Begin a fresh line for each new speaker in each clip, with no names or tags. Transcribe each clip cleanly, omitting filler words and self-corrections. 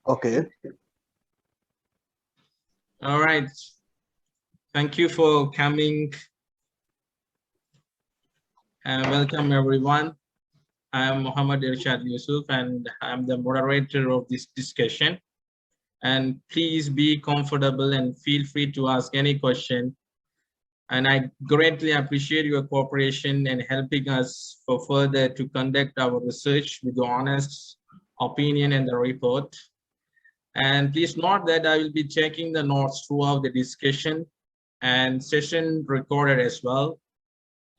Okay.
All right. Thank you for coming and welcome everyone. I am Muhammad Irshad Yusuf and I'm the moderator of this discussion. And please be comfortable and feel free to ask any question. And I greatly appreciate your cooperation and helping us for further to conduct our research with the honest opinion and the report. And please note that I will be checking the notes throughout the discussion and session recorded as well.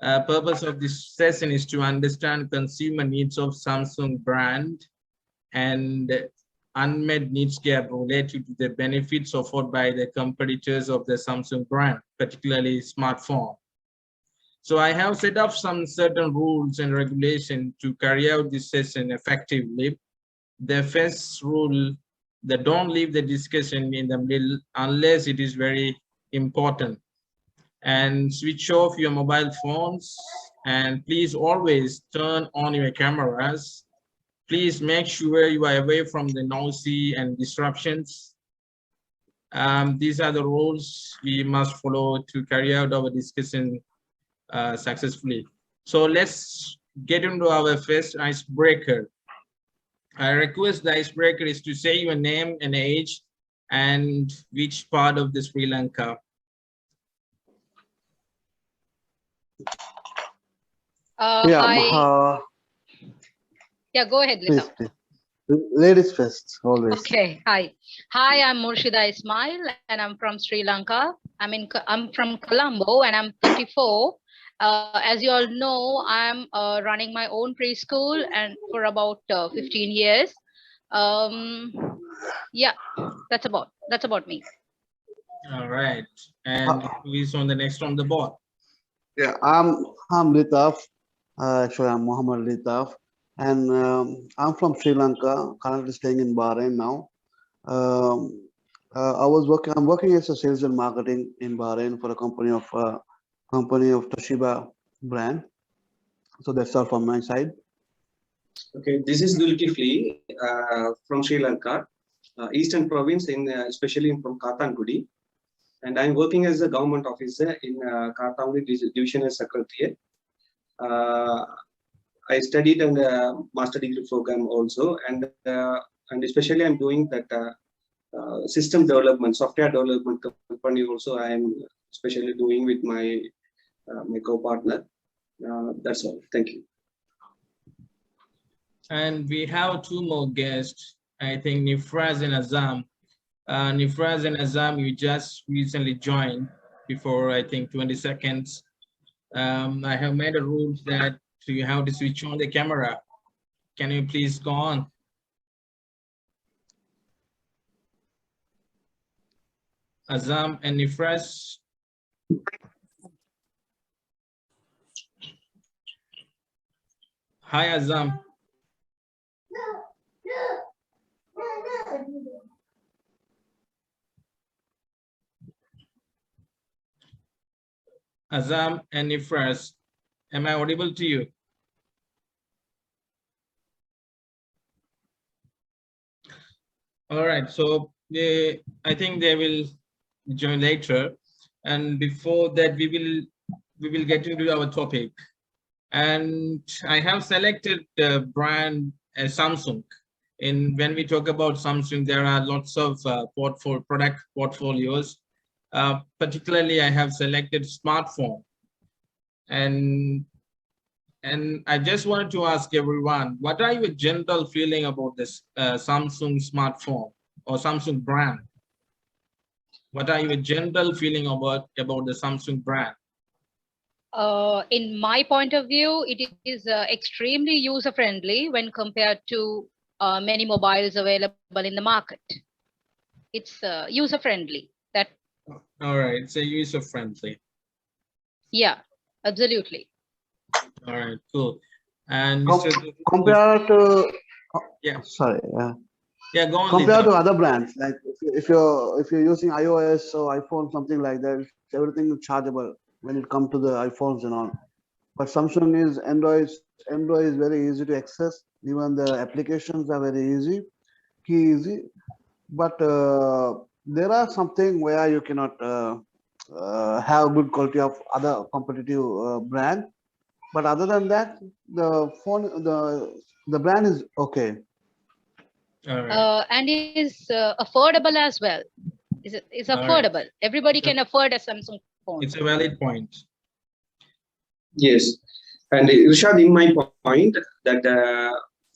Purpose of this session is to understand consumer needs of Samsung brand and unmet needs gap related to the benefits offered by the competitors of the Samsung brand, particularly smartphone. So I have set up some certain rules and regulations to carry out this session effectively. The first rule, that don't leave the discussion in the middle unless it is very important, and switch off your mobile phones, and please always turn on your cameras. Please make sure you are away from the noisy and disruptions. These are the rules we must follow to carry out our discussion successfully. So let's get into our first icebreaker. I request the icebreaker is to say your name and age and which part of the Sri Lanka.
Yeah.
Yeah, go ahead, Lisa.
Please. Ladies first, always.
Okay. Hi, I'm Murshida Ismail, and I'm from Sri Lanka. I'm from Colombo, and I'm 34. As you all know, I'm running my own preschool, and for about 15 years. Yeah, that's about me.
All right, and who is on the next on the board?
Yeah, I'm Litaf. Actually, I'm Muhammad Litaf, and I'm from Sri Lanka. Currently staying in Bahrain now. I'm working as a sales and marketing in Bahrain for a company of Toshiba brand. So that's all from my side.
Okay, this is Dulkifli from Sri Lanka, Eastern Province, especially from Katangudi, and I'm working as a government officer in Katangudi Divisional Secretariat. I studied in the master degree program also, and especially I'm doing that system development, software development company also. I am especially doing with my my co-partner. That's all. Thank you.
And we have two more guests. I think Nifraz and Azam. Nifraz and Azam, you just recently joined before I think 20 seconds. I have made a rule that you have to switch on the camera. Can you please go on? Azam and Nifraz. Hi, Azam. Azam and Nifraz, am I audible to you? All right, so I think they will join later, and before that we will get into our topic. And I have selected the brand Samsung. When we talk about Samsung, there are lots of product portfolios. Particularly, I have selected smartphone, and I just wanted to ask everyone, what are your general feeling about this Samsung smartphone or Samsung brand? What are your general feeling about the Samsung brand?
In my point of view, it is extremely user-friendly when compared to many mobiles available in the market. It's user-friendly.
All right, it's a user-friendly.
Yeah, absolutely.
All right, cool. And
compared to
yeah,
sorry,
yeah, go on.
Compared to other brands, like if you're using iOS or iPhone, something like that, everything is chargeable when it comes to the iPhones and all. But Samsung is Android is very easy to access. Even the applications are very easy. easy, but there are something where you cannot have good quality of other competitive brand. But other than that, the phone, the brand is okay.
All right.
And is affordable as well. Is
All right.
affordable. Everybody
It's a,
can afford a Samsung phone.
it's a valid point.
Yes, and Irshad, in my point that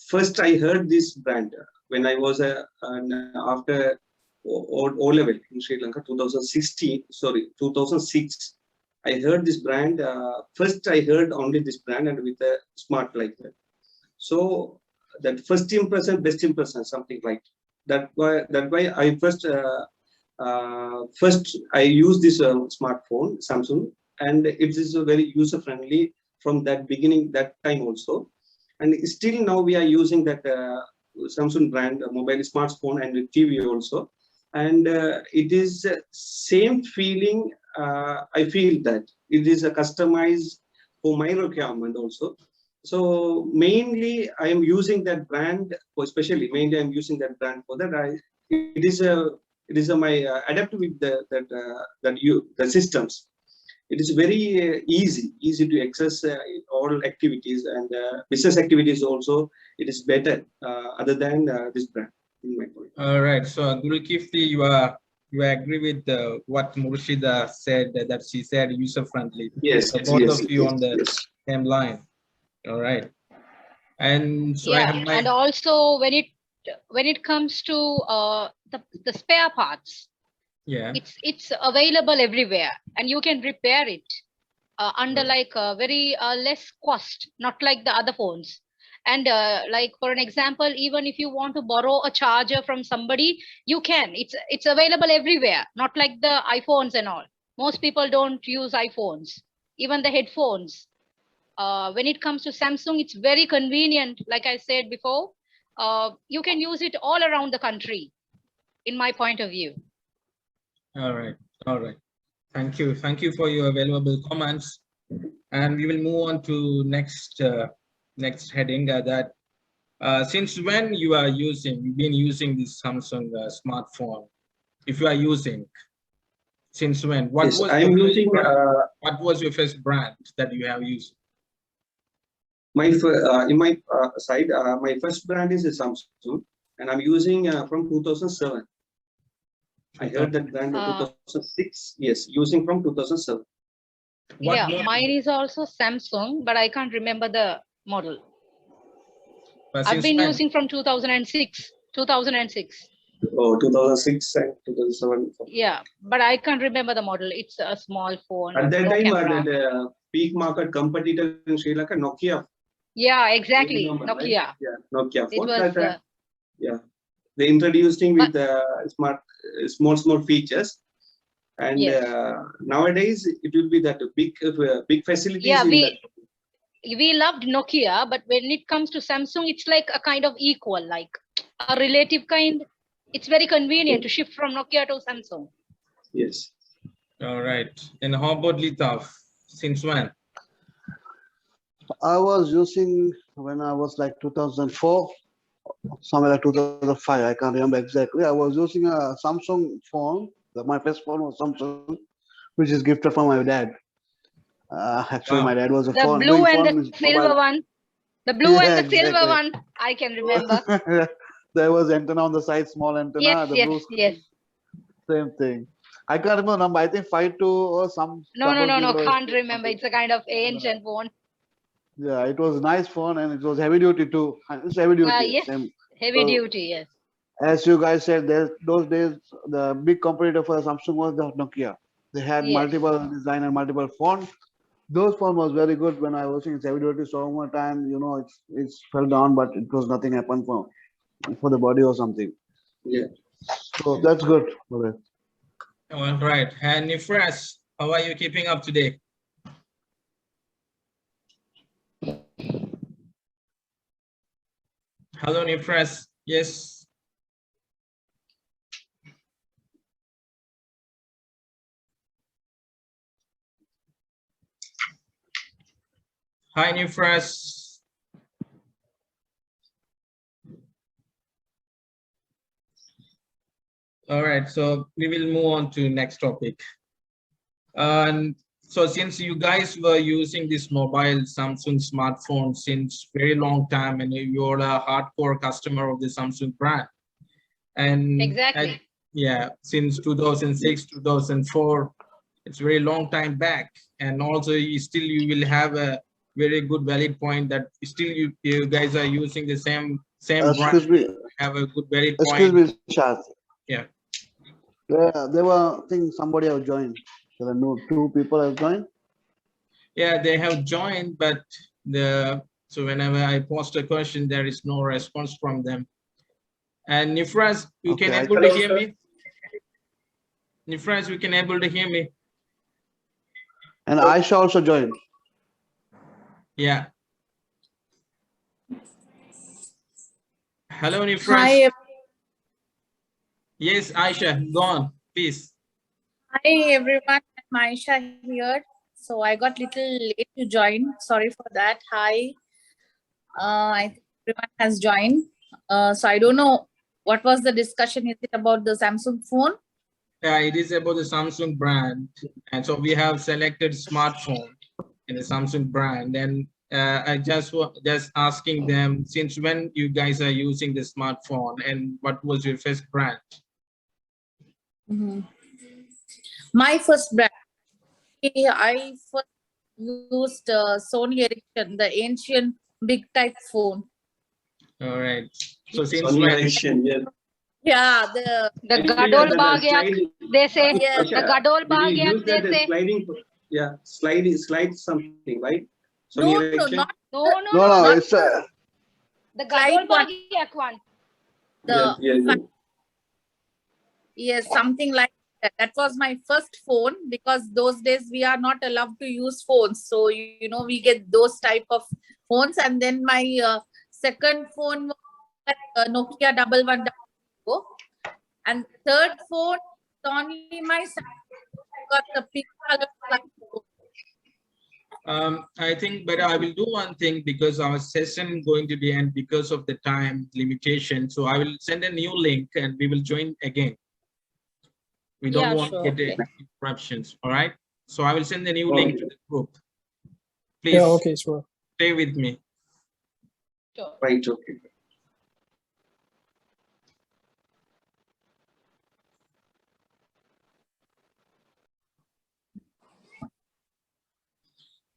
first I heard this brand when I was after O level in Sri Lanka 2016, sorry 2006. I heard this brand. First, I heard only this brand and with a smart like that. So that first impression, best impression, something like that. Why I first I use this smartphone Samsung, and it is a very user friendly from that beginning that time also, and still now we are using that Samsung brand mobile smartphone and TV also, and it is same feeling. I feel that it is a customized for my requirement also. So mainly I am using that brand, especially mainly I'm using that brand for that. It is my adapt with the systems. It is very easy to access all activities and business activities also. It is better other than this brand in my point.
All right. So Guru Kifli, you agree with what Murshida said, that she said user friendly.
Yes,
So
yes,
both
yes,
of you on the
yes.
same line. All right. And so I
Yeah,
have my
and also when it comes to the spare parts,
yeah.
it's available everywhere, and you can repair it under like a very less cost, not like the other phones. And like for an example, even if you want to borrow a charger from somebody, you can. It's available everywhere, not like the iPhones and all. Most people don't use iPhones, even the headphones. When it comes to Samsung, it's very convenient. Like I said before, you can use it all around the country, in my point of view.
All right. All right. Thank you. Thank you for your valuable comments. And we will move on to next heading that since when you've been using this Samsung smartphone. If you are using, since when?
Yes, I am using
What was your first brand that you have used?
in my side. My first brand is a Samsung, and I'm using from 2007. I heard that brand in 2006. Yes, using from 2007.
What
Yeah,
model?
mine is also Samsung, but I can't remember the model. I've
Since
been
when?
using from 2006. 2006.
Oh, 2006 and 2007.
Yeah, but I can't remember the model. It's a small phone,
At that
no
time,
camera.
the peak market competitor in Sri Lanka, Nokia.
Yeah,
You
exactly.
remember, right?
Nokia.
Yeah, Nokia
It
phone.
was,
That, yeah, they introduced him
but
with small features, and
yes.
nowadays it will be that big facilities
Yeah,
in that.
we loved Nokia, but when it comes to Samsung, it's like a kind of equal, like a relative kind. It's very convenient to shift from Nokia to Samsung.
Yes.
All right. And how about Litaf? Since when?
I was using when I was like 2004, somewhere like 2005. I can't remember exactly. I was using a Samsung phone. My first phone was Samsung, which is gifted from my dad. Actually,
Wow.
my dad was a
The
phone
blue
doing
and
phone
the
with
silver
mobile.
one. The blue and
Yeah,
the silver
exactly.
one, I can remember.
There was antenna on the side, small antenna,
Yes,
the
yes,
blue
yes.
screen, same thing. I can't remember the number. I think 52 or some
No, no,
double
no, no,
zero
can't remember.
something.
It's a kind of
Uh,
ancient phone.
yeah, it was nice phone and it was heavy duty too. It's heavy duty,
Yes,
same.
heavy
So
duty, yes.
as you guys said, those days the big competitor for Samsung was the Nokia. They had
Yes.
multiple design and multiple fonts. Those phone was very good when I was using heavy duty. So much time, it's fell down, but it was nothing happened for the body or something.
Yeah.
So that's good. Okay.
All right. And Nifras, how are you keeping up today? Hello, Nifras. Yes. Hi, Nifras. All right, so we will move on to next topic. And so since you guys were using this mobile Samsung smartphone since very long time, and you're a hardcore customer of the Samsung brand, and
Exactly.
yeah, since 2006, 2004, it's very long time back. And also you will have a very good valid point that still you guys are using the same brand,
Excuse me,
have a good valid
excuse
point.
me, Shad.
Yeah.
There were, I think somebody have joined. There are no two people have joined.
Yeah, they have joined, but so whenever I post a question, there is no response from them. And Nifras, you can
Okay,
able to hear me? Nifras, you can able to hear me?
and Aisha also joined.
Yeah. Hello, Nifras.
Hi,
Yes, Aisha, go on, please.
hi everyone. I'm Aisha here. So I got little late to join. Sorry for that. Hi. I think everyone has joined. So I don't know what was the discussion. Is it about the Samsung phone?
Yeah, it is about the Samsung brand. And so we have selected smartphone in the Samsung brand. And I just asking them, since when you guys are using the smartphone and what was your first brand?
My first brand. I first used Sony Ericsson, the ancient big type phone.
All right. So since
Sony
when?
Ericsson, yes.
Yeah,
The
Actually,
Gadol
that
Bhagyak,
slide-
they say.
Yeah.
The Gadol
Did you use
Bhagyak, they
that
say.
sliding? Yeah, slide something, right? Sony
no,
Ericsson?
not
No,
No,
no,
no,
not
it's
the
slide
Gadol
one.
Bhagyak one.
the
Yes.
Yes, something like that. That was my first phone because those days we are not allowed to use phones. So, we get those type of phones. And then my second phone was Nokia 1110. And third phone is only my got the pink color slide phone.
I think, but I will do one thing because our session going to be end because of the time limitation. So I will send a new link and we will join again. We don't
Yeah,
want
sure.
to get interruptions. All right. So I will send a new link to the group. Please
Yeah, okay, sure.
stay with me.
Sure.
Right, okay.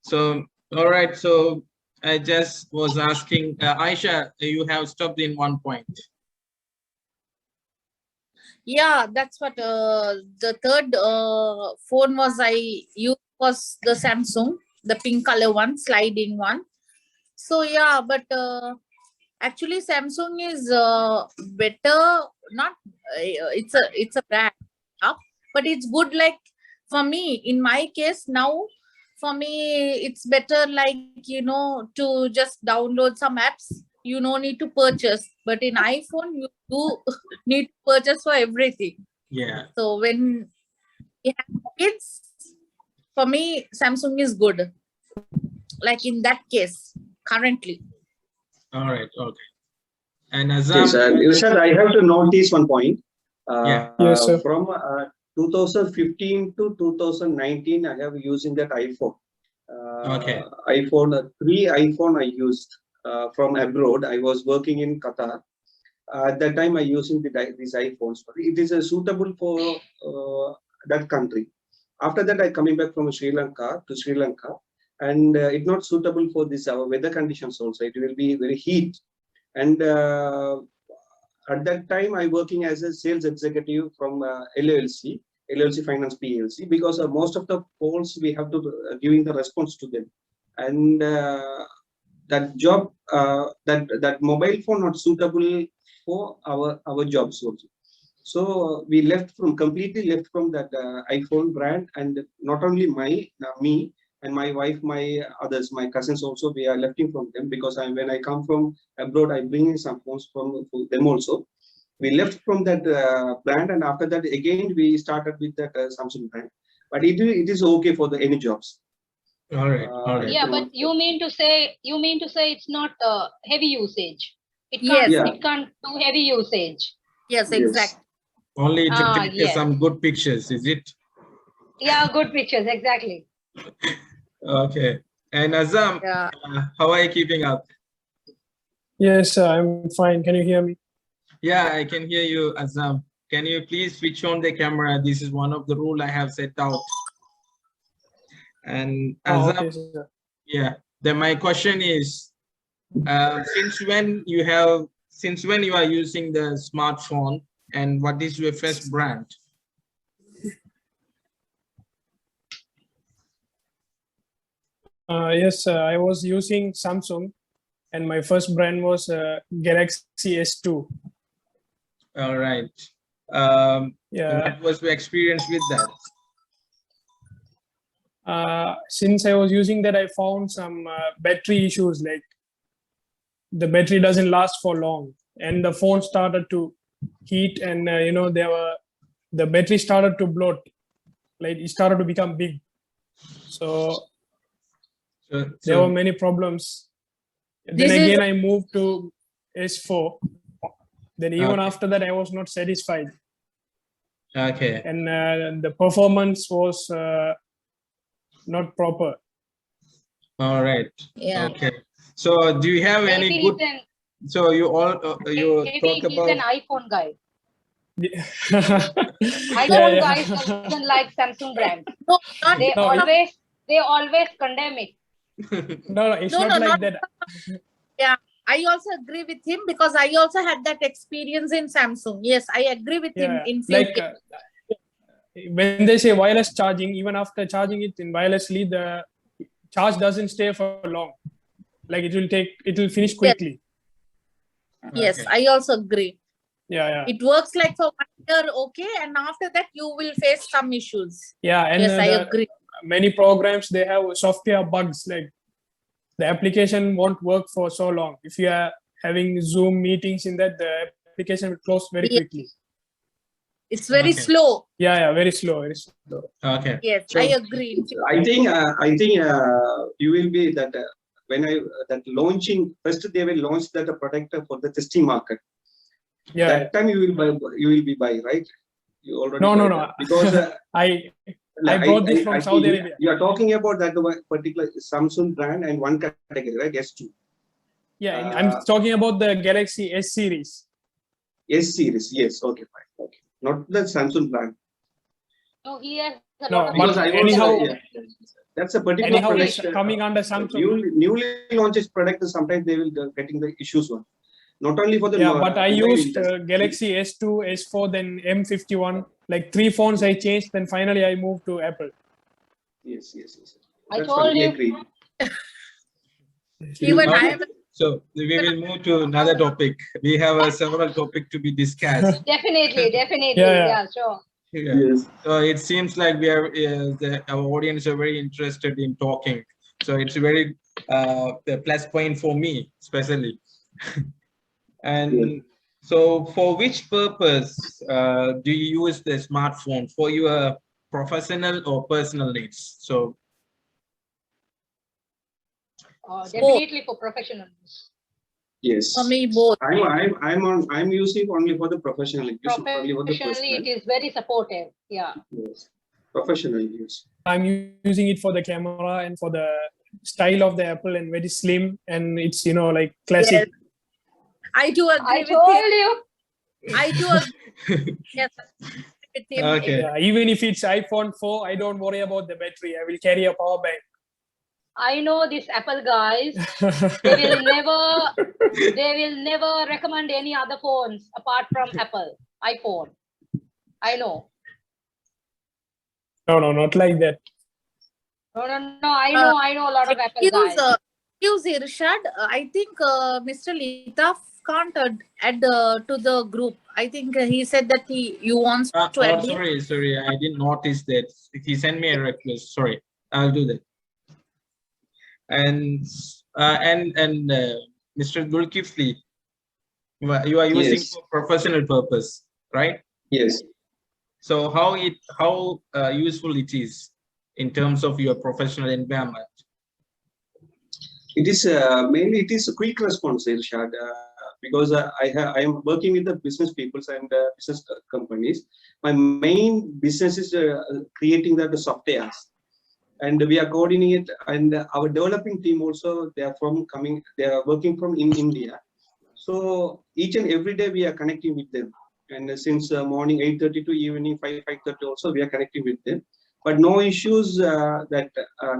So, all right. So I just was asking, Aisha, you have stopped in one point.
Yeah, that's what the third phone was I used was the Samsung, the pink color one, sliding one. So yeah, but actually Samsung is better. Not it's a brand, but it's good. Like for me, in my case now, for me it's better. Like to just download some apps. You no need to purchase, but in iPhone you do need to purchase for everything.
Yeah.
So when you have kids, for me Samsung is good. Like in that case, currently.
All right. Okay. And
Yes,
Azam,
Irshad, I have to notice one point.
Yeah.
Yes, sir.
From 2015 to 2019, I have using that iPhone.
Okay.
iPhone 3 iPhone I used from abroad. I was working in Qatar. At that time, I using these iPhones. It is suitable for that country. After that, I coming back from Sri Lanka to Sri Lanka, and it's not suitable for this our weather conditions also. It will be very heat, and at that time, I working as a sales executive from LLC Finance PLC, because most of the calls we have to giving the response to them, and that job that mobile phone not suitable for our jobs also. So we completely left from that iPhone brand, and not only me and my wife, my others, my cousins also, we are lefting from them, because when I come from abroad, I bring in some phones from them also. We left from that brand, and after that again we started with that Samsung brand. But it is okay for any jobs.
All right. All right.
Yeah, but you mean to say it's not heavy usage. It
Yes.
can't do heavy usage.
Yes,
Yes.
exactly.
Only to take
yes.
some good pictures, is it?
Yeah, good pictures, exactly.
Okay. And Azam,
Yeah.
how are you keeping up?
Yes, I'm fine. Can you hear me?
Yeah, I can hear you, Azam. Can you please switch on the camera? This is one of the rule I have set out. And
Oh,
Azam,
okay, sir.
yeah. Then my question is, since when you are using the smartphone, and what is your first brand?
Yes, I was using Samsung, and my first brand was Galaxy S2.
All right.
Yeah.
What was your experience with that?
Since I was using that, I found some battery issues. Like the battery doesn't last for long, and the phone started to heat, and the battery started to bloat. Like it started to become big. So there were many problems. Then again, I moved to S4. Then even after that, I was not satisfied.
Okay.
And the performance was not proper.
All right.
Yeah.
Okay. So do you have any
Maybe
good? So you all you
maybe
talk
he's
about.
an iPhone guy.
Yeah,
iPhone
yeah.
guys doesn't like Samsung brand.
No, not
They
No,
always condemn it.
No, it's
no,
not
no,
like
not
that.
Yeah, I also agree with him because I also had that experience in Samsung. Yes, I agree with him
Yeah,
in few
like
cases.
when they say wireless charging, even after charging it in wirelessly, the charge doesn't stay for long. Like it will finish quickly.
Yes,
Okay.
I also agree.
Yeah, yeah.
It works like for 1 year, okay, and after that you will face some issues.
Yeah, and
Yes, I agree.
many programs, they have software bugs, like the application won't work for so long. If you are having Zoom meetings in that, the application will close very
Yeah.
quickly.
It's very
Okay.
slow.
Yeah, very slow, very slow.
Okay.
Yes,
So-
I agree.
I think you will be that when that launching first they will launch that product for the testing market.
Yeah,
That time you will be buy, right? You already
No,
buy
no,
that.
no.
Because
I brought this from Saudi
think
Arabia.
you are talking about that one particular Samsung brand and one category, right? S2.
Yeah, I'm talking about the Galaxy S series.
S series, yes. Okay, fine. Okay, not the Samsung brand.
No, he has a
No,
lot of
but
Because I was
anyhow-
that's a particular
Anyhow,
product.
it's coming under Samsung.
Newly launched product, sometimes they will getting the issues one. Not only for the
Yeah, but I
mobile
used
industry.
Galaxy S2, S4, then M51. Like 3 phones I changed, then finally I moved to Apple.
Yes.
I
That's
told
fine, we
you.
agree.
Even
Okay.
I am.
So we will move to another topic. We have several topics to be discussed.
Definitely.
Yeah.
Yeah, sure.
Yeah.
Yes.
So it seems like we are our audience are very interested in talking. So it's a very the plus point for me, especially. And so, for which purpose do you use the smartphone? For your professional or personal needs? So,
Definitely for professionals.
Yes.
For me, both.
I'm using only for the professional use, only for the
Professionally,
personal.
it is very supportive. Yeah.
Yes. Professional use.
I'm using it for the camera and for the style of the Apple, and very slim, and it's like classic.
Yes. I do agree
I
with
told
him.
you.
I do agree. Yes, with him.
Okay.
Yeah, even if it's iPhone 4, I don't worry about the battery. I will carry a power bank.
I know these Apple guys. They will never recommend any other phones apart from Apple iPhone. I know.
No, not like that.
No. I know a lot of Apple guys.
Excuse Irshad. I think Mr. Litaf can't add to the group. I think he said that you wants to add him.
sorry, I didn't notice that. He sent me a request. Sorry, I'll do that. And Mr. Gulkifli, you are using
Yes.
for professional purpose, right?
Yes.
So how useful it is in terms of your professional environment?
It is mainly it is a quick response, Irshad. because I am working with the business peoples and business companies. My main business is creating the softwares, and we are coordinating it. And our developing team also, they are working from in India. So each and every day we are connecting with them. And since morning 8:30 to evening 5:30 also, we are connecting with them. But no issues that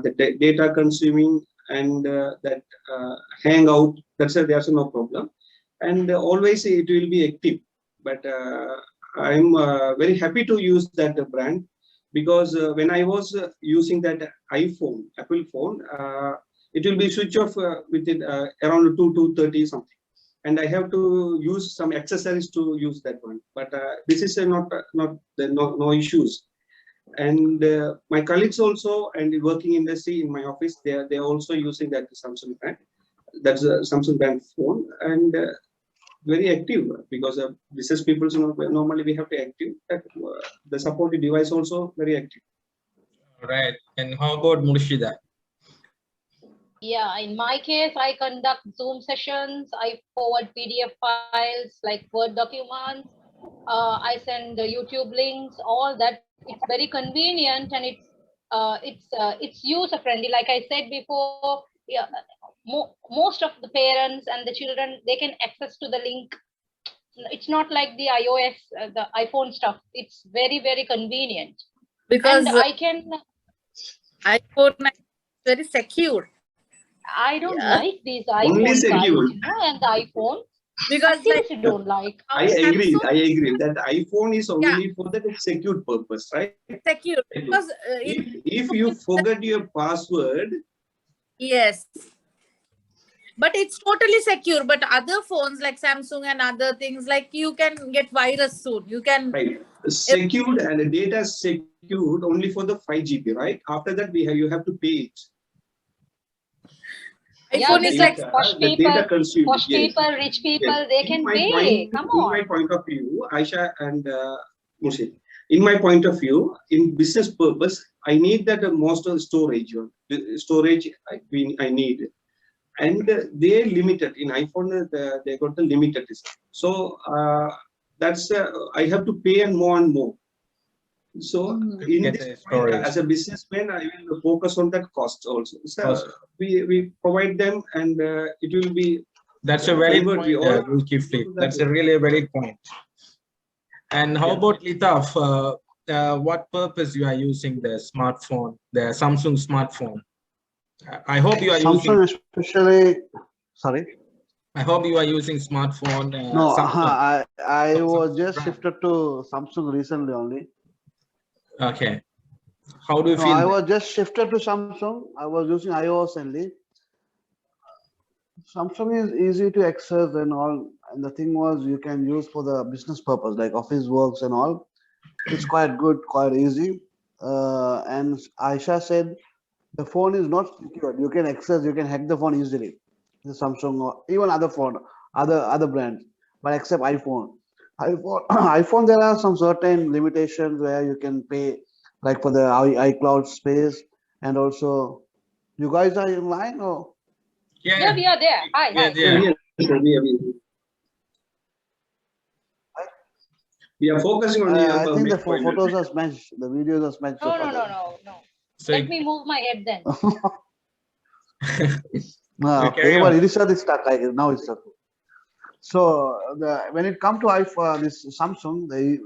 the data consuming and that hangout, there's no problem. And always it will be active. But I'm very happy to use that brand, because when I was using that iPhone, Apple phone, it will be switch off within around 2:30 something, and I have to use some accessories to use that one. But this is no issues. And my colleagues also, and the working industry in my office, they're also using that Samsung brand. That's a Samsung brand phone, and very active, because business people, normally we have to active that the supported device also very active.
Right. And how about Murshida?
Yeah, in my case, I conduct Zoom sessions. I forward PDF files like Word documents. I send the YouTube links. All that. It's very convenient, and it's user friendly. Like I said before, yeah, most of the parents and the children, they can access to the link. It's not like the iOS, the iPhone stuff. It's very convenient.
Because
And I can.
iPhone is very secure.
I don't
Yeah.
like these
Only
iPhone guys,
secure.
and the iPhone.
Because
I seriously don't like.
I agree.
Samsung-
I agree that iPhone is only for the secure purpose, right?
secure. Because
If you forget your password,
yes, but it's totally secure. But other phones like Samsung and other things, like you can get virus soon. You can
right, secured and the data secured only for the 5 GB, right? After that, you have to pay it.
Yeah,
iPhone
this
is
is
like
posh
The
people,
data consumed.
posh
Yes.
people, rich people,
Yes.
they can pay. Come
In my
on.
point of view, Aisha and Murshid, in my point of view, in business purpose, I need that most of the storage. Storage I need, and they limited in iPhone. They got the limited. So that's I have to pay and more. So in
Get
this
the
point,
storage.
as a businessman, I will focus on that cost also. So
Cost.
we provide them, and it will be.
That's a valid
favored.
point,
We all
Zulkifli. That's a really valid point. And how about Litaf? What purpose you are using the smartphone, the Samsung smartphone? I hope you are using.
Samsung especially, sorry.
I hope you are using smartphone.
No,
Samsung.
I
Samsung
was just
brand.
shifted to Samsung recently only.
Okay. How do you
No,
feel?
I was just shifted to Samsung. I was using iOS only. Samsung is easy to access and all. And the thing was, you can use for the business purpose, like office works and all. It's quite good, quite easy. And Aisha said the phone is not secure. You can access, you can hack the phone easily. The Samsung or even other phone, other brands, but except iPhone. iPhone, there are some certain limitations where you can pay, like for the iCloud space, and also, you guys are in line or?
Yeah, we are there. Hi,
Yeah,
hi.
yeah.
We are focusing on
I think the
main point.
photos are smashed, the videos are smashed.
No.
So
Let me move my head then.
Okay, but it is stuck. Now it's stuck. So when it comes to iPhone, this Samsung, the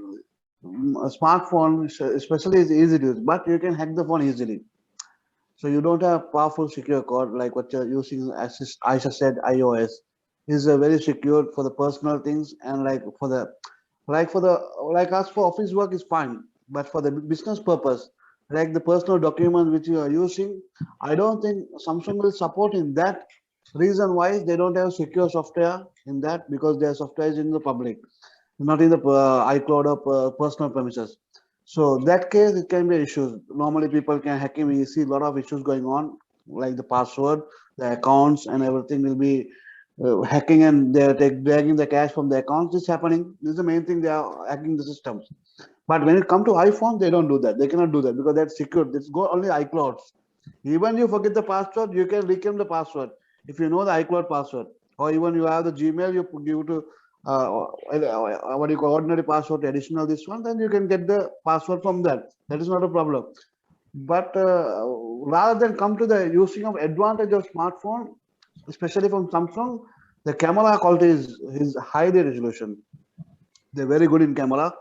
smartphone especially is easy to use, but you can hack the phone easily. So you don't have powerful secure code like what you're using. As Aisha said, iOS is very secure for the personal things, and like us for office work is fine, but for the business purpose, like the personal document which you are using, I don't think Samsung will support in that. Reason why they don't have secure software in that, because their software is in the public, not in the iCloud or personal premises. So that case, it can be issues. Normally, people can hack in. We see a lot of issues going on, like the password, the accounts, and everything will be hacking, and they're dragging the cash from the accounts. This is happening. This is the main thing. They are hacking the systems. But when it comes to iPhone, they don't do that. They cannot do that because that's secure. It's go only iClouds. Even you forget the password, you can reclaim the password if you know the iCloud password. or even you have the Gmail, you give to what you call ordinary password, additional this one, then you can get the password from that. That is not a problem. But rather than come to the using of advantage of smartphone, especially from Samsung, the camera quality is highly resolution. They're very good in camera.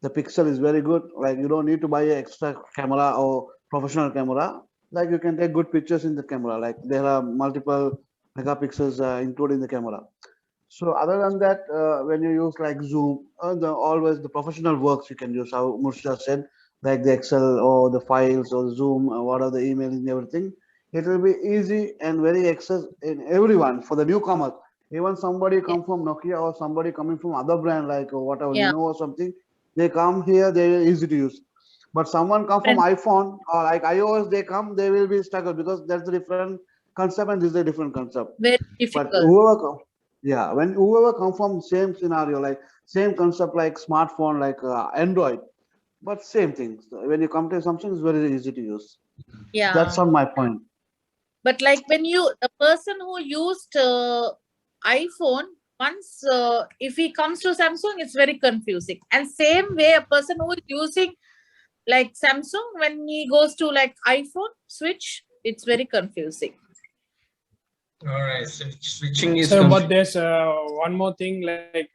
The pixel is very good. Like you don't need to buy an extra camera or professional camera. Like you can take good pictures in the camera. Like there are multiple megapixels included in the camera. So other than that, when you use like Zoom, always the professional works you can use. How Murshida said, like the Excel or the files or Zoom, or what are the emails and everything. It will be easy and very access in everyone for the newcomers. Even somebody come from Nokia or somebody coming from other brand like whatever
Yeah.
Lenovo or something, they come here, they are easy to use. But someone come from iPhone or like iOS, they come, they will be struggle because that's a different concept and this is a different concept.
Very
But
difficult.
whoever come from same scenario, like same concept like smartphone, like Android, but same thing. So when you come to Samsung, it's very easy to use.
Yeah.
That's on my point.
But like when the person who used iPhone, once if he comes to Samsung, it's very confusing. And same way, a person who is using like Samsung, when he goes to like iPhone switch, it's very confusing.
All right, so switching is.
So, but there's one more thing, like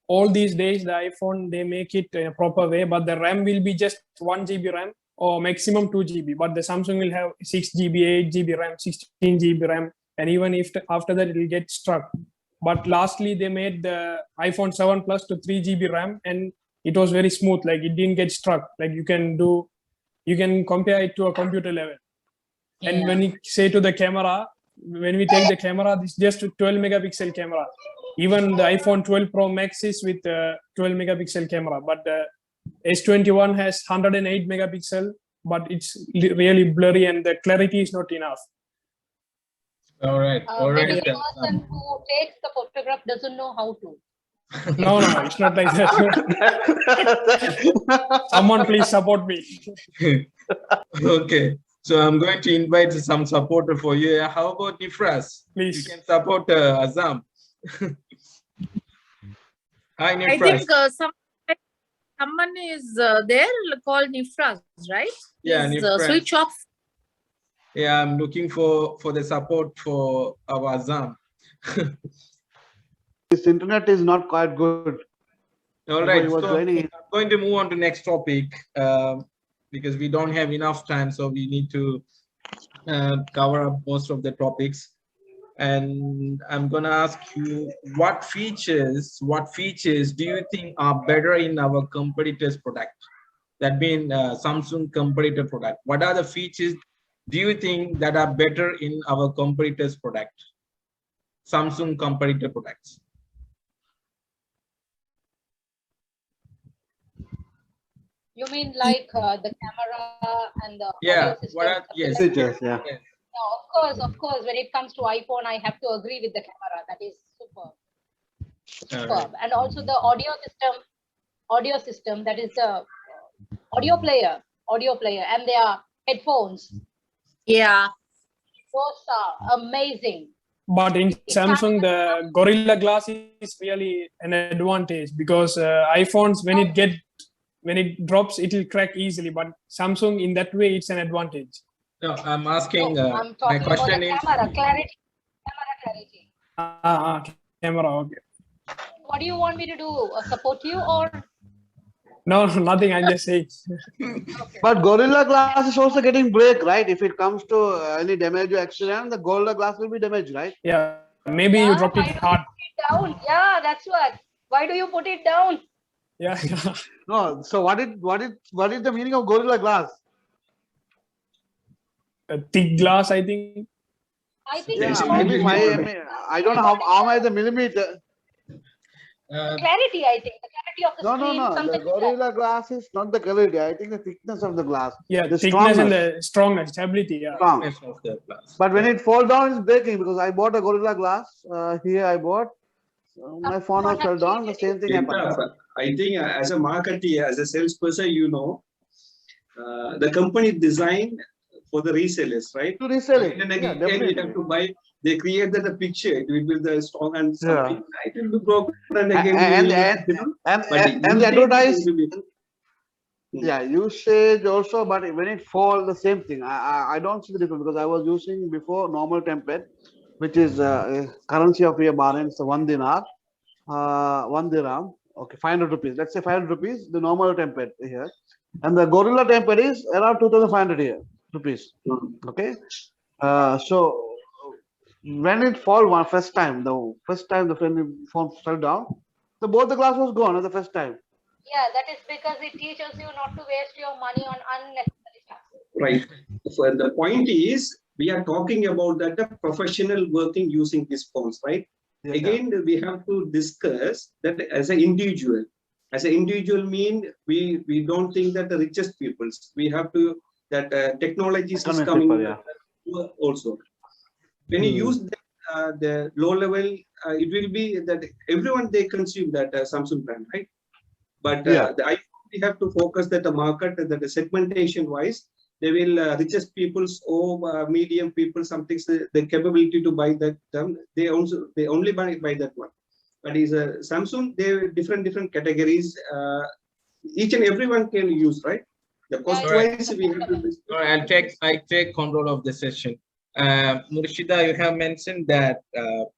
all these days, the iPhone, they make it in a proper way, but the RAM will be just 1 GB RAM or maximum 2 GB. But the Samsung will have 6 GB, 8 GB RAM, 16 GB RAM, and even if after that it will get stuck. But lastly, they made the iPhone 7 Plus to 3 GB RAM, and it was very smooth. Like it didn't get stuck. Like you can compare it to a computer level. And when you say to the camera, when we take the camera, this is just a 12 megapixel camera. Even the iPhone 12 Pro Max is with 12 megapixel camera, but the S21 has 108 megapixel, but it's really blurry and the clarity is not enough.
All right. All right.
Maybe the person who takes the photograph doesn't know how to.
No, it's not like that. Someone please support me.
Okay. So I'm going to invite some supporter for you. How about Nifras?
Please.
You can support Azam. Hi, Nifras.
I think someone is there called Nifras, right?
Yeah,
He's,
Nifras.
switch off.
Yeah, I'm looking for the support for our Azam.
This internet is not quite good.
All right.
So
So I'm going to move on to next topic because we don't have enough time. So we need to cover up most of the topics. And I'm going to ask you what features do you think are better in our competitors' product? That means Samsung competitor product. What are the features do you think that are better in our competitors' product? Samsung competitor products.
You mean like the camera and the
Yeah.
audio system?
What are, yes.
Features, yeah.
Yes.
No, of course. When it comes to iPhone, I have to agree with the camera. That is superb. Superb. And also the audio system. That is the audio player, and their headphones.
Yeah.
Those are amazing.
But in Samsung, the Gorilla Glass is really an advantage because iPhones, when it drops, it will crack easily. But Samsung, in that way, it's an advantage.
No, I'm asking.
I'm talking
my question
about the camera clarity.
Camera, okay.
What do you want me to do? Support you or?
No, nothing. I'm just saying.
Okay.
But Gorilla Glass is also getting break, right? If it comes to any damage or accident, the Gorilla Glass will be damaged, right?
Yeah, maybe you dropped it hard.
Put it down. Yeah, that's what. Why do you put it down?
Yeah.
No. So what is the meaning of Gorilla Glass?
A thick glass, I think.
I think
Yeah,
it's
maybe I don't know how much the millimeter.
clarity. I think the clarity of the screen.
No.
Something
The
like that.
Gorilla Glass is not the clarity. I think the thickness of the glass.
Yeah,
the
thickness and
strongness.
the strongness, stability. Yeah.
Strong.
Of the glass.
But when it falls down, it's breaking because I bought a Gorilla Glass. Here I bought. My phone also fell down. The same thing happened.
I think as a marketer, as a salesperson, the company designed for the resellers, right?
To resell it.
And
Yeah,
again, you
definitely.
have to buy they create that a picture. It will be the strong and something.
Yeah.
It will be broken and again.
And
we will,
and
you know,
and,
but
and, and the
usage
advertise,
will be.
yeah, usage also, but when it fall, the same thing. I don't see the difference because I was using before normal template, which is currency of here Bahrain, it's 1 dinar, 1 dirham, okay, 500 rupees. Let's say 500 rupees, the normal template here, and the gorilla template is around 2,500 here rupees. Okay, so when it fall one first time, the phone fell down, the both the glass was gone at the first time.
Yeah, that is because it teaches you not to waste your money on unnecessary stuff.
Right. So the point is, we are talking about that the professional working using these phones, right?
Yeah.
Again, we have to discuss that as an individual. As an individual mean, we don't think that the richest peoples, we have to, that technologies is
Convince
coming
people, yeah.
also. When you use the low level, it will be that everyone they consume that Samsung brand, right? But
Yeah.
the iPhone, we have to focus that the market, that the segmentation wise, they will richest people's or medium people, something the capability to buy that they only buy that one. But is a Samsung, they different categories. Each and everyone can use, right? The cost wise we have to.
I take control of the session. Murshida, you have mentioned that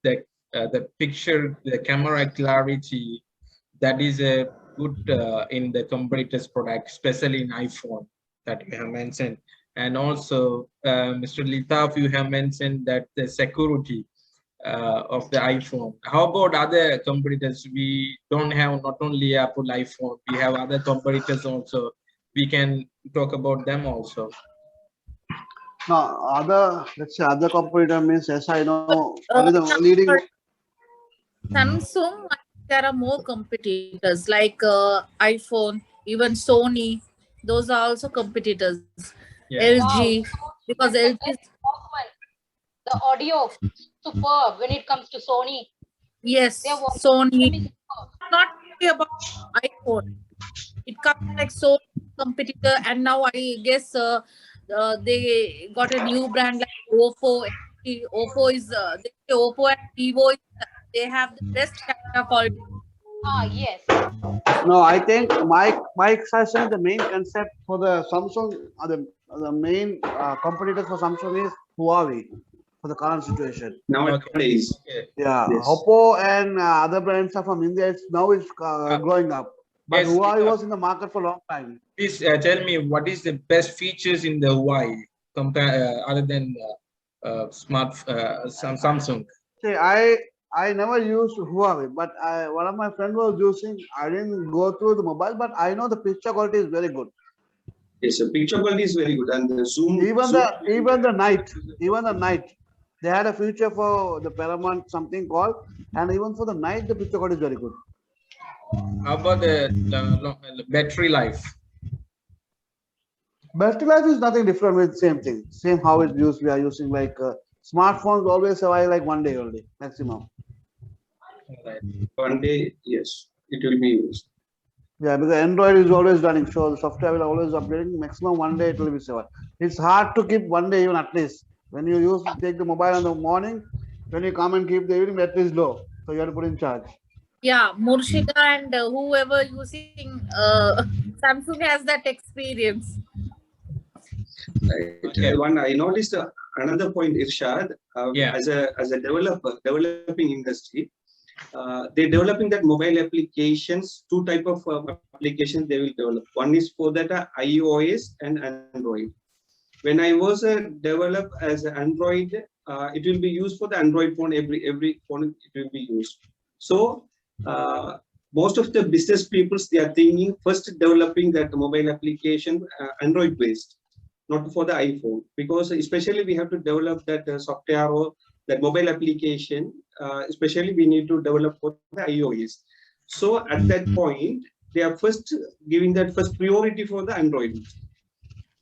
the picture, the camera clarity, that is a good in the competitors' product, especially in iPhone that you have mentioned. And also, Mr. Litaf, you have mentioned that the security of the iPhone. How about other competitors? We don't have not only Apple iPhone, we have other competitors also. We can talk about them also.
Now, let's say other competitor means, yes, I know,
Uh,
what is the leading?
Samsung, there are more competitors like iPhone, even Sony. Those are also competitors.
Yeah.
LG, because
But the
LG is,
best Walkman, the audio, superb when it comes to Sony.
yes,
Their Walkman
Sony.
system is superb.
Not only about iPhone. It comes like Sony competitor, and now I guess they got a new brand like Oppo. Actually, Oppo is they say Oppo and Vivo. They have the best camera quality.
Yes.
No, I think my exercise, the main concept for the Samsung, the main competitors for Samsung is Huawei for the current situation.
Nowadays.
Okay.
Yeah,
Yes.
Oppo and other brands are from India. Now it's growing up, but
Yes,
Huawei
Litaf,
was in the market for a long time.
please tell me what is the best features in the Huawei other than Samsung.
See, I never used Huawei, but one of my friends was using. I didn't go through the mobile, but I know the picture quality is very good.
Yes, the picture quality is very good, and the zoom.
Even the night, they had a feature for the Paramount something called, and even for the night, the picture quality is very good.
How about the battery life?
Battery life is nothing different with same thing, same how it's used. We are using like smartphones always survive like 1 day only maximum.
Right.
One day, yes, it will be used.
Yeah, because Android is always running, so the software will always updating. Maximum 1 day it will be survive. It's hard to keep 1 day even at least. When you take the mobile in the morning, when you come and keep the evening, battery is low, so you have to put in charge.
Yeah, Murshida and whoever using Samsung has that experience.
Right.
Okay.
One I noticed another point, Irshad,
Yeah.
as a developing industry, they're developing that mobile applications. Two type of applications they will develop. One is for that iOS and Android. When I was developed as an Android, it will be used for the Android phone. Every phone it will be used. So most of the business peoples, they are thinking first developing that mobile application Android based, not for the iPhone, because especially we have to develop that software or that mobile application. Especially we need to develop for the iOS. So at that point, they are first giving that first priority for the Android.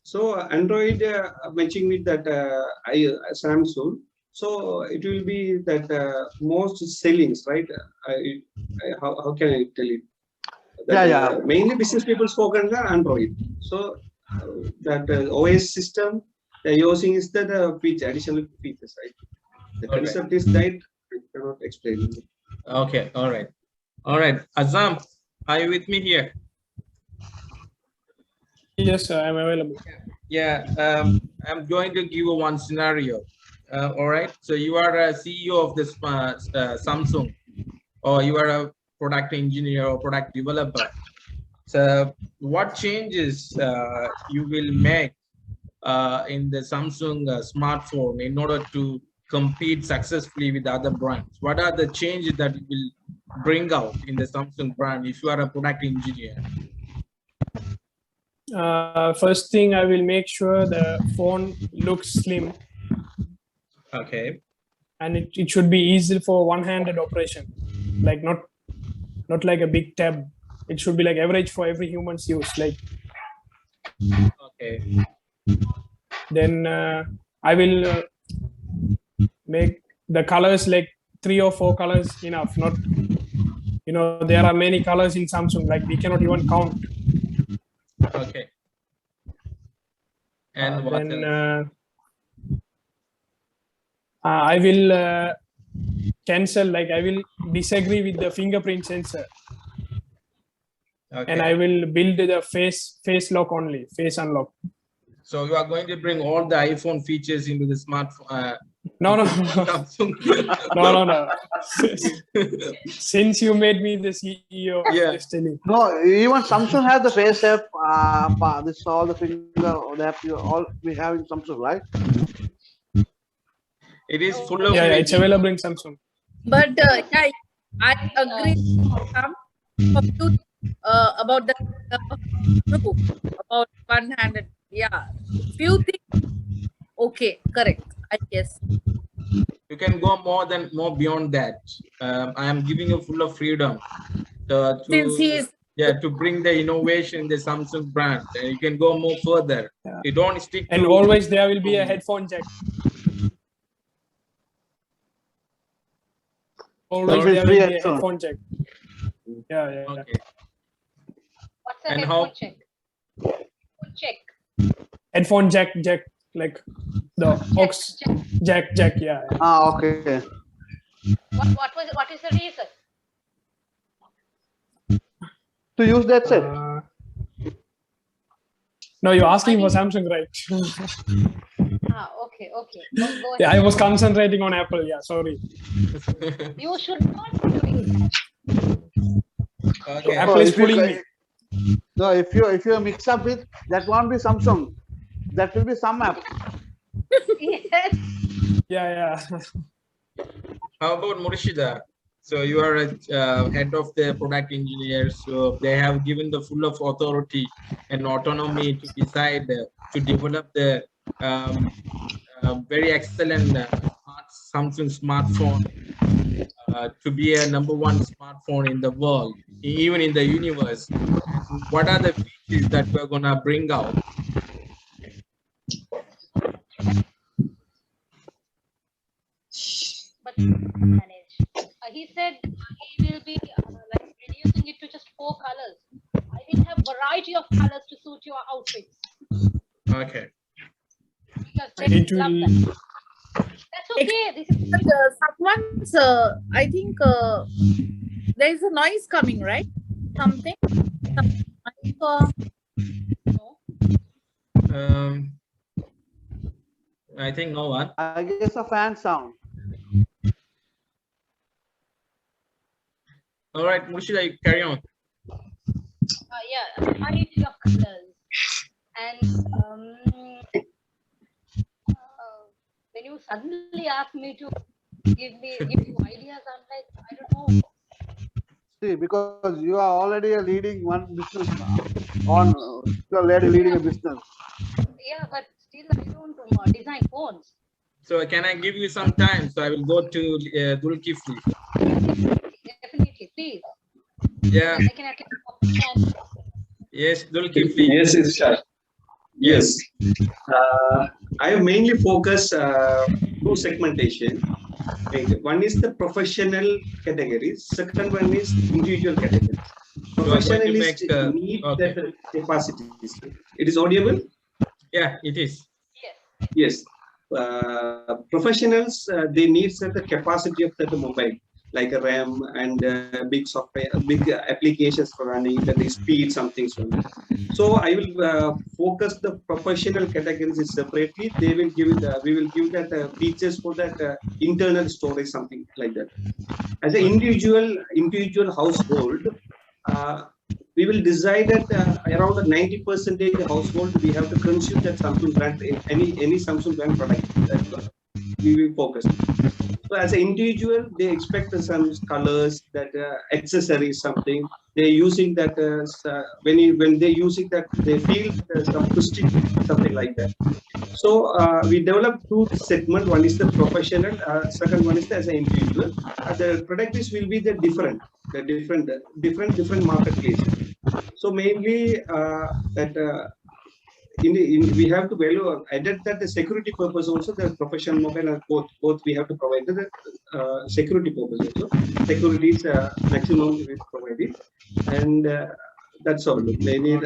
So Android matching with that Samsung. So it will be that most sellings, right? How can I tell it? That,
Yeah.
Mainly business people focus on Android. So that OS system they're using is that additional features, right? The
All right.
concept is that I cannot explain.
Okay, all right. All right. Azam, are you with me here?
Yes, sir, I'm available.
Yeah, I'm going to give you one scenario. All right. So you are a CEO of this Samsung, or you are a product engineer or product developer. So what changes you will make in the Samsung smartphone in order to compete successfully with other brands? What are the changes that you will bring out in the Samsung brand if you are a product engineer?
First thing, I will make sure the phone looks slim
Okay.
and it should be easy for one-handed operation, like not like a big tab. It should be like average for every human's use. Like
Okay.
then I will make the colors like 3 or 4 colors enough. Not there are many colors in Samsung, like we cannot even count.
Okay. And what
Then
else?
I will cancel, like I will disagree with the fingerprint sensor,
Okay.
and I will build the face lock only, face unlock.
So you are going to bring all the iPhone features into the smartphone.
No,
Samsung.
no. Since you made me the CEO,
Yeah.
I'm just telling.
No, even Samsung has the face app. This all the finger that you all we have in Samsung, right?
It is full of
Yeah, it's available in Samsung.
But yeah, I agree about the true about one-handed. Yeah, few things. Okay, correct. I guess.
You can go more beyond that. I am giving you full of freedom
Since he is
to bring the innovation in the Samsung brand. You can go more further.
Yeah.
You don't stick
And
to
always there will be a headphone jack. Always
That will
there
free
will be a
headphone.
headphone jack. Yeah.
Okay.
What's a
And
headphone
how-
check? Headphone check.
Headphone jack, like the aux
Check.
jack. Yeah.
Okay.
What is the reason?
To use that set.
No, you're asking for Samsung, right?
Okay. Go
Yeah, I
ahead.
was concentrating on Apple. Yeah, sorry.
You should not be doing that.
Okay.
Apple is fooling me.
No, if you mix up with that, won't be Samsung. That will be some app.
Yes.
Yeah.
How about Murshida? So you are a head of the product engineers. So they have given the full of authority and autonomy to decide to develop the very excellent Samsung smartphone to be a #1 smartphone in the world, even in the universe. And what are the features that we're gonna bring out?
But manage. He said he will be like reducing it to just 4 colors. I will have variety of colors to suit your outfits.
Okay.
Because
It
they love
will.
that. That's okay. This is
but, someone's. I think there is a noise coming, right? Something.
no.
I think no one.
I guess a fan sound.
All right, Murshida, you carry on.
Yeah, variety of colors. And when you suddenly ask me to give you ideas, I'm like, I don't know.
See, because you are already a leading one business on. You are already leading a business.
Yeah, but still I don't design phones.
So can I give you some time? So I will go to Dulkifli.
Definitely, please.
Yeah.
I can at least
Yes, Dulkifli.
Yes, it's sure. Yes. I have mainly focused two segmentation. One is the professional category. Second one is individual category. Professional is to meet the capacities. It is audible?
Yeah, it is.
Yes.
Yes. professionals, they need certain capacity of the mobile, like a RAM and big software, big applications for running, then the speed, something so on. So I will focus the professional categories separately. They will give it, we will give that features for that internal storage, something like that. As an individual household, uh, we will decide that around the 90% household we have to consume that Samsung brand, any Samsung brand product. That's what we will focus. So as an individual, they expect some colors, that accessories, something. They're using that when they're using that, they feel some prestige, something like that. So we developed two segment. One is the professional. Second one is the as an individual. The product is will be the different marketplaces. So mainly that we have to value added that the security purpose also, the professional mobile and both we have to provide the security purpose also. Security is maximum is provided, and that's all. Mainly I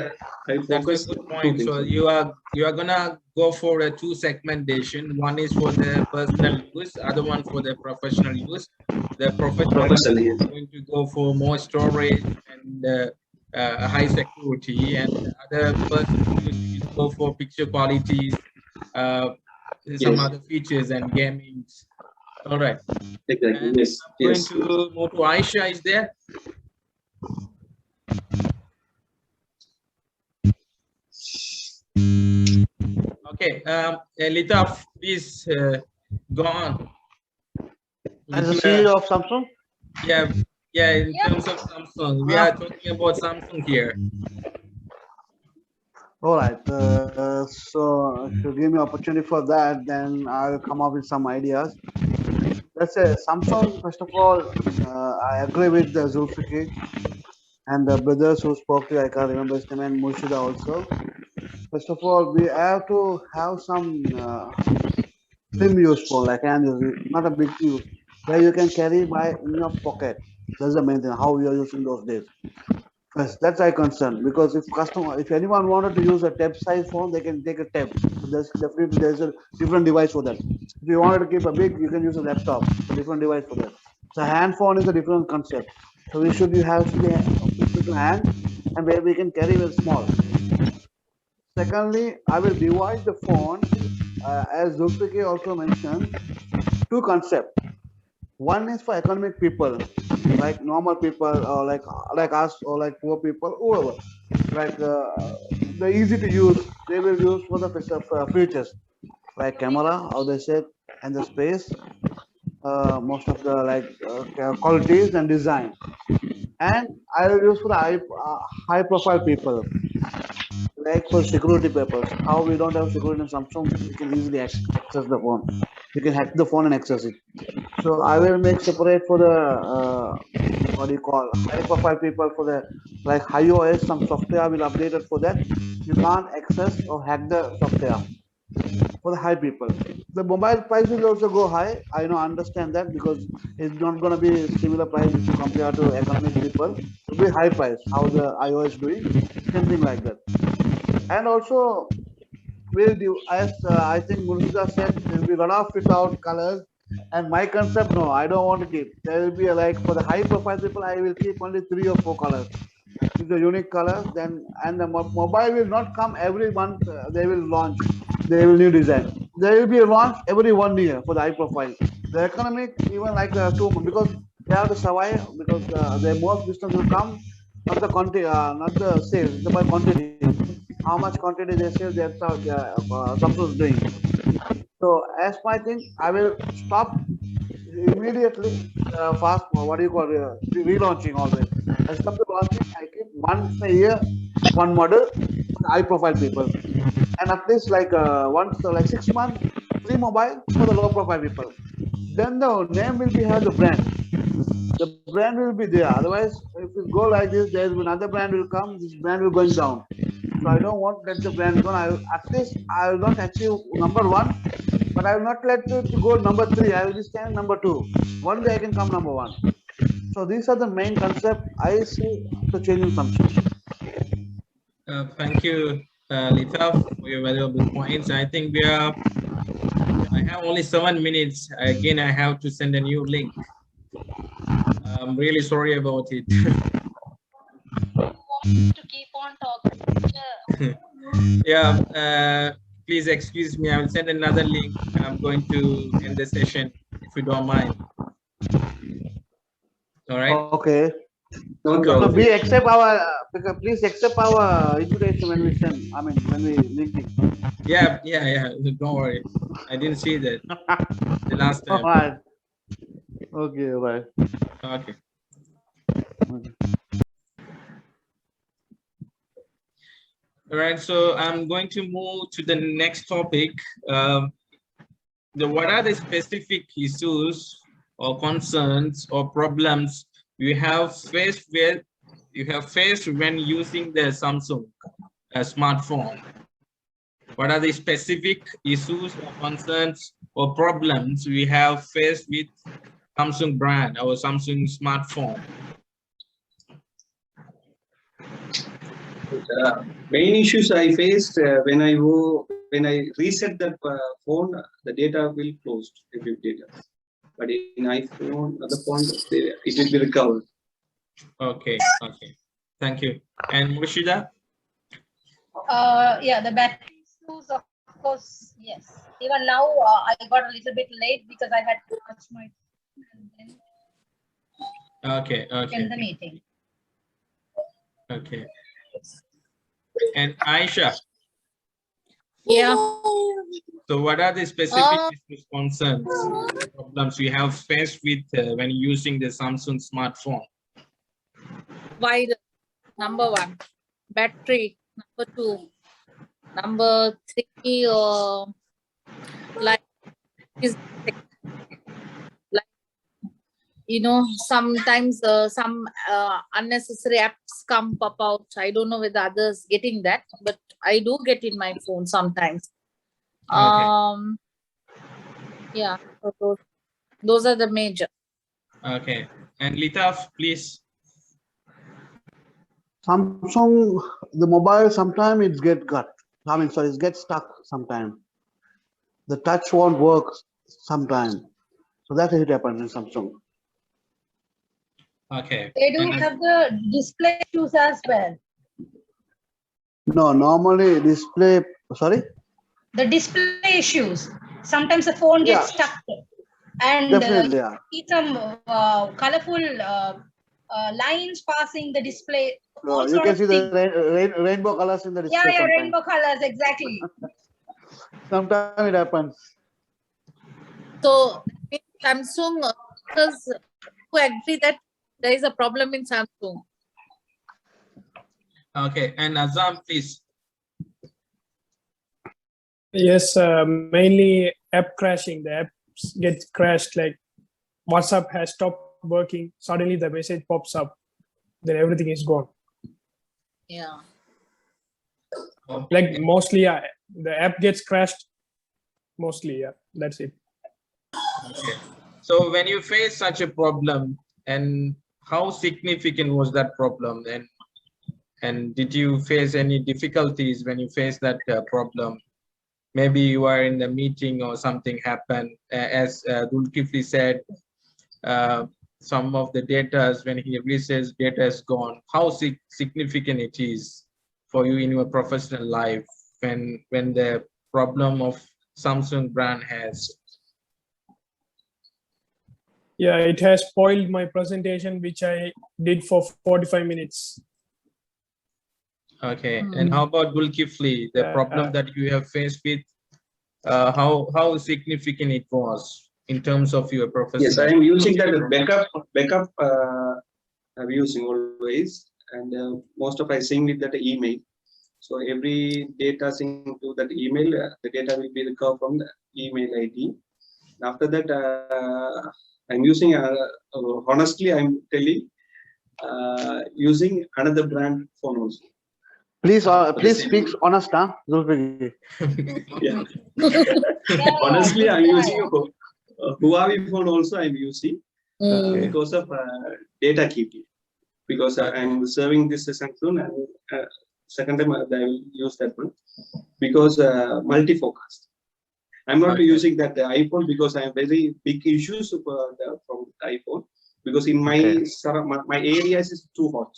That's a
focus
good
two
point.
things.
So you are gonna go for a two segmentation. One is for the personal use, other one for the professional use. The professional use
Professional,
is
yes.
going to go for more storage and high security, and the other personal use will go for picture qualities, uh, some
Yes,
other features and gamings. All right.
exactly.
And
Yes,
I'm going
yes.
to move to Aisha. Is there? Okay. Lita, please go on
As
with
a
your,
CEO of Samsung.
yeah, yeah. In
Yeah.
terms of Samsung, we are
Ah,
talking about Samsung here.
all right. So if you give me opportunity for that, then I'll come up with some ideas. Let's say Samsung. First of all, I agree with the Zulfikar and the brothers who spoke to. I can't remember his name, and Murshida also. First of all, we have to have some slim use phone, like hand use, not a big use, where you can carry by in your pocket. That's the main thing. How we are using those days. First, that's I concern because if anyone wanted to use a tab size phone, they can take a tab. There's a different device for that. If you wanted to keep a big, you can use a laptop. A different device for that. So hand phone is a different concept. So we should have to keep it in hand, and where we can carry with small. Secondly, I will divide the phone as Zulfikar also mentioned two concepts. One is for economic people, like normal people, or like us, or like poor people, whoever. Like they're easy to use. They will use for the features like camera, how they said, and the space. Most of the qualities and design. And I will use for the high profile people, like for security purpose. How we don't have security in Samsung, we can easily access the phone. You can hack the phone and access it. So I will make separate for the what do you call high profile people for the like iOS. Some software will update it for that. You can't access or hack the software for the high people. The mobile price will also go high. I know understand that because it's not going to be similar price if you compare to economic people. It will be high price. How the iOS doing, same thing like that. And also will do as I think Murshida said, there will be a lot of fit out colors. And my concept, no, I don't want to keep. There will be a, like for the high profile people, I will keep only 3 or 4 colors. It's a unique color. Then and the mobile will not come every month. They will launch. They will new design. There will be a launch every 1 year for the high profile. The economic even like 2 months because they have to survive because their most business will come not the quantity, not the sales, it's about quantity. How much quantity they sell, that's how Samsung is doing. So as my thing, I will stop immediately fast. What do you call relaunching always? I stop the launching. I keep once a year, one model for the high profile people, and at least like once like 6 months, free mobile for the low profile people. Then the name will be have the brand. The brand will be there. Otherwise, if it go like this, there will be another brand will come. This brand will going down. So I don't want to let the brand go. At least I will not achieve number 1, but I will not let it to go number 3. I will be stand number 2. One day I can come number 1. So these are the main concept I see to change in Samsung.
Thank you, Lita, for your valuable points. I think we are have only 7 minutes. Again, I have to send a new link. I'm really sorry about it.
To keep on talking.
Yeah, please excuse me. I will send another link. I'm going to end the session if you don't mind. All right.
Okay.
No
So
problem.
we accept our, please accept our invitation when we send, I mean, when we link it.
Yeah. Don't worry. I didn't see that the last
All
time.
right. Okay, bye.
Okay. All right. So I'm going to move to the next topic. What are the specific issues or concerns or problems you have faced when using the Samsung smartphone? What are the specific issues or concerns or problems we have faced with Samsung brand or Samsung smartphone?
Main issues I faced when I reset that phone, the data will close every data. But in iPhone, other phone, it will be recovered.
Okay. Thank you. And Murshida?
Yeah, the battery issues, of course, yes. Even now, I got a little bit late because I had to touch my phone and then
Okay.
in the meeting.
Okay. And Aisha?
Yeah.
So what are the specific issues, concerns, problems you have faced with when using the Samsung smartphone?
Virus, number 1. Battery, number 2. Number 3, like is sometimes some unnecessary apps pop out. I don't know whether others getting that, but I do get in my phone sometimes.
Okay.
Yeah, so those are the major.
Okay. And Litaf, please.
Samsung, the mobile, sometimes it it gets stuck sometimes. The touch won't work sometimes. So that's it happens in Samsung.
Okay.
They do have the display issues as well.
No, normally display, sorry?
The display issues. Sometimes the phone gets stuck and
Definitely,
you see some colorful lines passing the display.
You can see the rainbow colors in the display.
Yeah,
sometimes.
rainbow colors, exactly.
Sometimes it happens.
So Samsung users who agree that there is a problem in Samsung.
Okay. And Azam, please.
Yes, mainly app crashing. The apps get crashed, like WhatsApp has stopped working. Suddenly the message pops up. Then everything is gone.
Yeah.
Like mostly, the app gets crashed. Mostly, yeah. That's it.
Okay. So when you face such a problem, and how significant was that problem? And did you face any difficulties when you face that problem? Maybe you are in the meeting or something happened. As Dulkifli said, some of the data, when he resets, data is gone. How significant it is for you in your professional life when the problem of Samsung brand has?
Yeah, it has spoiled my presentation, which I did for 45 minutes.
Okay. And how about Dulkifli, the problem that you have faced with, how significant it was in terms of your professional?
Yes, I am using that backup. I'm using always, and most of I sync with that email. So every data sync to that email, the data will be recovered from the email ID. After that, I'm using. Honestly, I'm telling, using another brand phone also.
Please speak honest, huh?
Yeah. Honestly, I'm using a Huawei phone also. I'm using because of data keeping. Because I'm serving this Samsung, and second time I will use that one because multi-focus. I'm not
Okay.
using that iPhone because I have very big issues from the iPhone, because in
Okay.
my areas is too hot.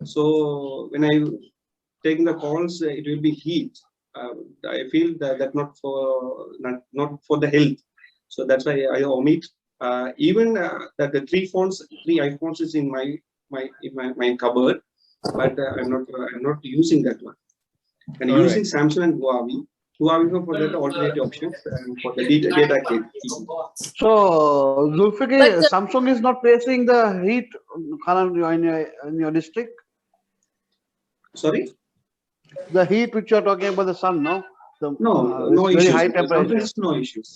So when I take the calls, it will be heat. I feel that not for the health. So that's why I omit. Even that the three iPhones is in my cupboard, but I'm not using that one. And
All
using
right.
Samsung and Huawei. Huawei for the alternative options and for the data keeping.
So,
But
Zulfikar, Samsung is not facing the heat currently in your district.
Sorry?
The heat which you are talking about, the sun, no?
No,
It's
no
very
issues.
high
Samsung
temperature.
is no issues.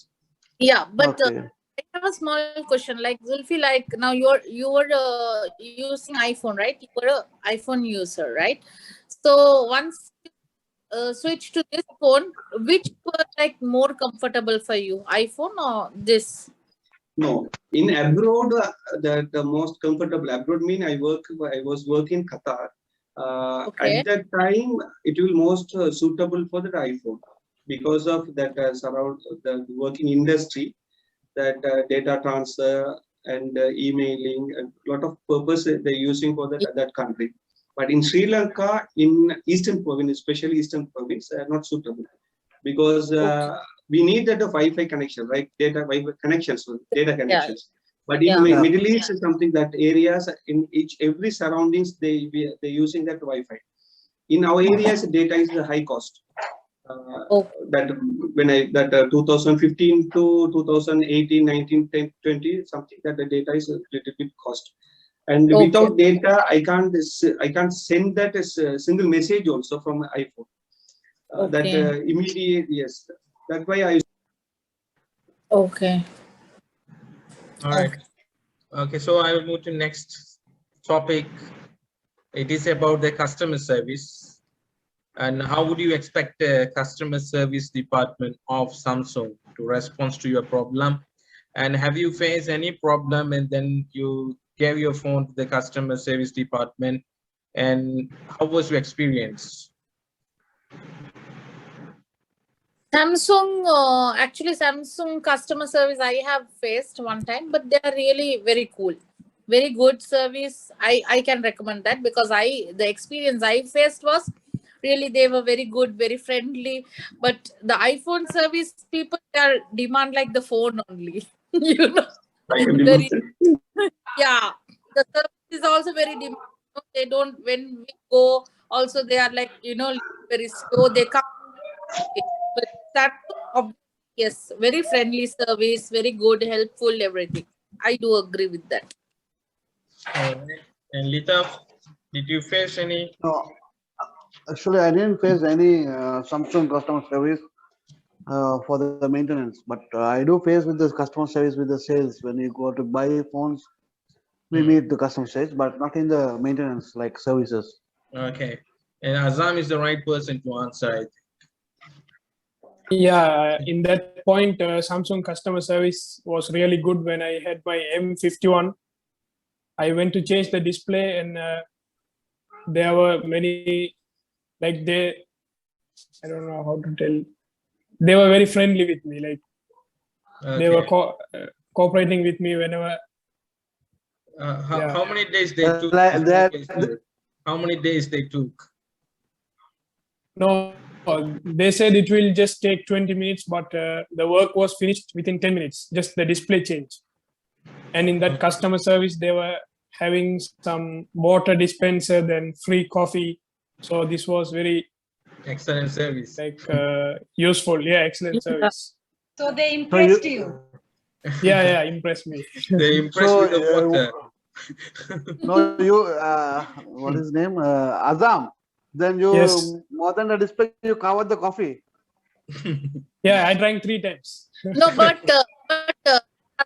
yeah, but
Okay.
I have a small question. Like Zulfi, like now you were using iPhone, right? You were a iPhone user, right? So once switch to this phone, which were like more comfortable for you, iPhone or this?
No, in abroad, the most comfortable abroad mean I was working in Qatar.
Okay.
At that time, it will most suitable for the iPhone because of that surround the working industry, that data transfer and emailing, a lot of purpose they're using for that country. But in Sri Lanka, in Eastern province, especially Eastern province, not suitable, because
Okay.
we need that Wi-Fi connection, right? Wi-Fi connections, data
Yeah.
connections. But in
Yeah.
Yeah.
Middle East is something that areas in every surroundings they're using that Wi-Fi. In our areas, data is the high cost.
Okay.
That when 2015 to 2018, 19, 10, 20, something that the data is a little bit cost. And
Okay.
without data, I can't send that as a single message also from iPhone. That
Okay.
immediate, yes. That's why I.
Okay.
All right. Okay, so I will move to next topic. It is about the customer service. And how would you expect the customer service department of Samsung to respond to your problem? And have you faced any problem and then you gave your phone to the customer service department? And how was your experience?
Samsung, actually, Samsung customer service I have faced one time, but they are really very cool, very good service. I can recommend that because the experience I faced was really they were very good, very friendly. But the iPhone service people are demand like the phone only, you know,
I can
very
remember.
yeah. The service is also very demand. They don't when we go also they are like very slow. They come. But Samsung, yes, very friendly service, very good, helpful, everything. I do agree with that.
All right. And Lita, did you face any?
No, actually, I didn't face any Samsung customer service for the maintenance, but I do face with the customer service with the sales. When you go to buy phones, we meet the customer service, but not in the maintenance like services.
Okay. And Azam is the right person to answer, I think.
Yeah, in that point, Samsung customer service was really good when I had my M51. I went to change the display, and there were many, like I don't know how to tell. They were very friendly with me. Like they were cooperating with me whenever.
How many days they took? How many days they took?
No, they said it will just take 20 minutes, but the work was finished within 10 minutes, just the display change. And in that customer service, they were having some water dispenser, then free coffee. So this was very
excellent service.
Like useful. Yeah, excellent service.
So they impressed you.
Yeah, impressed me.
They impressed with the water.
No, you what is his name? Azam. Then you
Yes.
more than the display, you covered the coffee.
Yeah, I drank 3 times.
No, but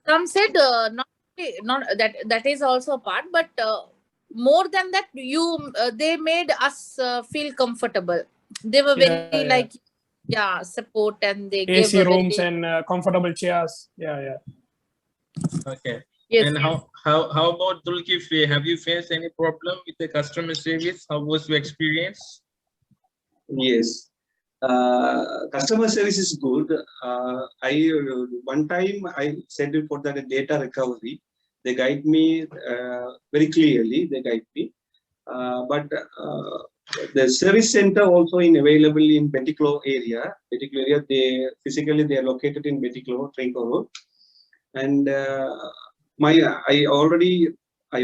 Adam said not that is also a part, but more than that, they made us feel comfortable. They were very like support, and they gave
AC
a
rooms
very
and comfortable chairs. Yeah.
Okay.
yes.
And how about Dulkifli? Have you faced any problem with the customer service? How was your experience?
Yes. Customer service is good. I one time I sent it for the data recovery. They guide me very clearly. They guide me, but the service center also in available in Betiklo area. Betiklo area, they physically they are located in Betiklo, Trinco Road, and I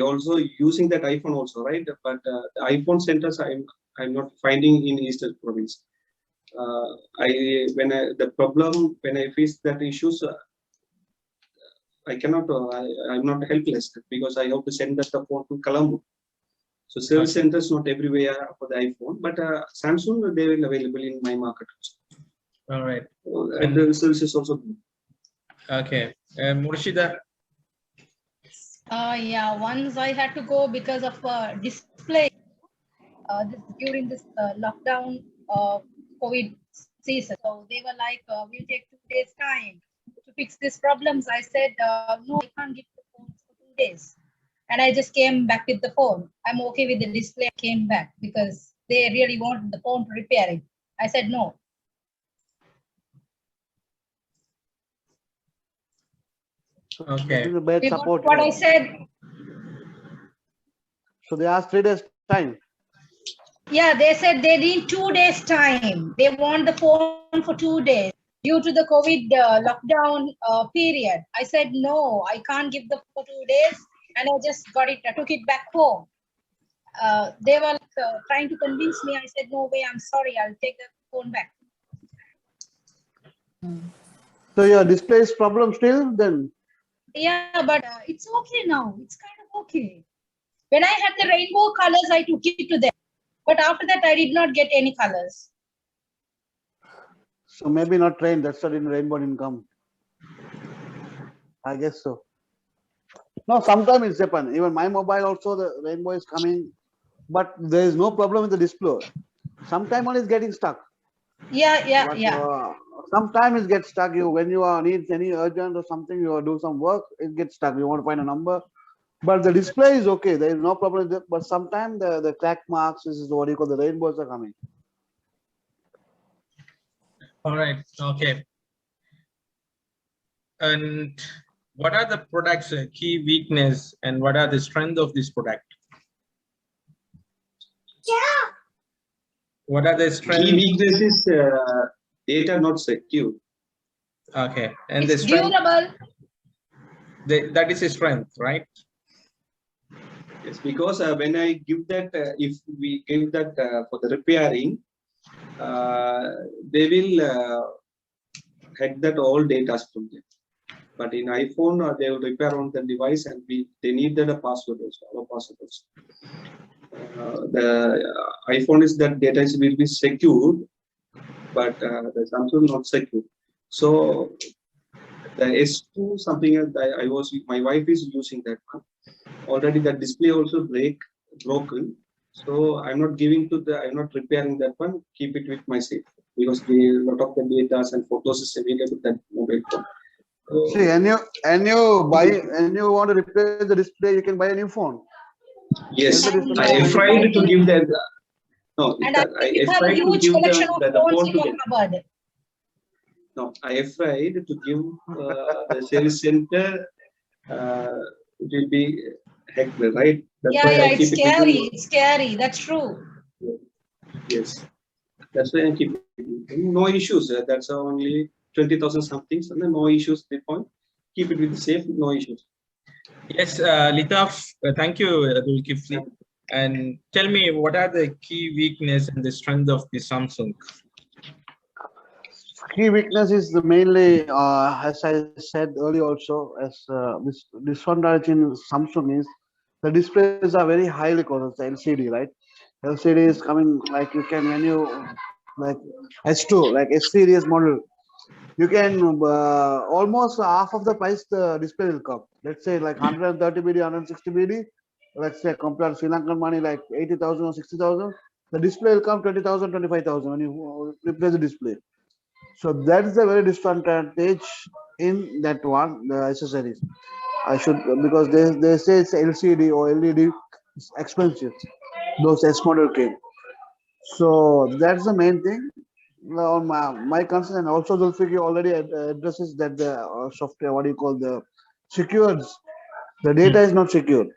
also using that iPhone also, right? But the iPhone centers I'm not finding in Eastern Province. The problem when I face that issues, I cannot. I'm not helpless because I have to send that phone to Colombo. So service centers not everywhere for the iPhone, but Samsung they will available in my market also.
All right.
And the service is also good.
Okay. Murshida.
Yeah, once I had to go because of display during this lockdown COVID season. So they were like, we'll take 2 days time to fix these problems. I said, no, I can't give the phone for 2 days. And I just came back with the phone. I'm okay with the display. I came back because they really wanted the phone to repair it. I said no.
Okay.
This is a bad
You got
support.
what I said?
So they asked 3 days time.
Yeah, they said they need 2 days time. They want the phone for 2 days due to the COVID lockdown period. I said, no, I can't give the for 2 days. And I just got it, I took it back home. They were trying to convince me. I said, no way, I'm sorry, I'll take the phone back.
So your display is problem still then?
Yeah, but it's okay now. It's kind of okay. When I had the rainbow colors, I took it to them. But after that, I did not get any colors.
So maybe not rain, that's why rainbow didn't come. I guess so. No, sometimes it's happen. Even my mobile also, the rainbow is coming, but there is no problem with the display. Sometimes only it's getting stuck.
Yeah.
Sometimes it gets stuck. When you need any urgent or something, you do some work, it gets stuck. You want to find a number, but the display is okay. There is no problem with it. But sometimes the crack marks, this is what you call the rainbows are coming.
All right. Okay. And what are the product's key weakness and what are the strength of this product?
Yeah.
What are the strength?
Key weakness is data not secure.
Okay. And
It's
the strength,
durable.
that is a strength, right?
Yes, because when I give that, if we give that for the repairing, they will hack that all data from them. But in iPhone, they will repair on the device and they need that a password also, our password also. The iPhone is that data will be secured, but the Samsung not secure. So the S2 something my wife is using that one. Already the display also broken. So I'm not repairing that one. Keep it with myself because a lot of the data and photos is available with that mobile phone.
See, and you want to replace the display, you can buy a new phone.
Yes, I am afraid to give that. No,
And I have a huge collection of phones in your cupboard.
No, I am afraid to give the service center. It will be hacked, right? That's why I
it's
keep
scary.
It
it's scary. That's true.
Yes, that's why I keep it. No issues. That's only 20,000 something. So no issues. The point. Keep it with safe. No issues.
Yes, Litaf, thank you, Abdul Kifli. And tell me, what are the key weakness and the strength of the Samsung?
Key weakness is mainly, as I said earlier also, as this one in Samsung is the displays are very highly colored, LCD, right? LCD is coming like you can, when you like S2, like S series model, you can almost half of the price the display will come. Let's say like 130 BD, 160 BD. Let's say compare Sri Lankan money like 80,000 or 60,000. The display will come 20,000, 25,000 when you replace the display. So that is a very disadvantage in that one, the accessories. I should, because they say it's LCD or LED, it's expensive. Those S model came. So that's the main thing. on my concern, and also Zulfikar already addresses that the software, what do you call the secured, the data is not secure.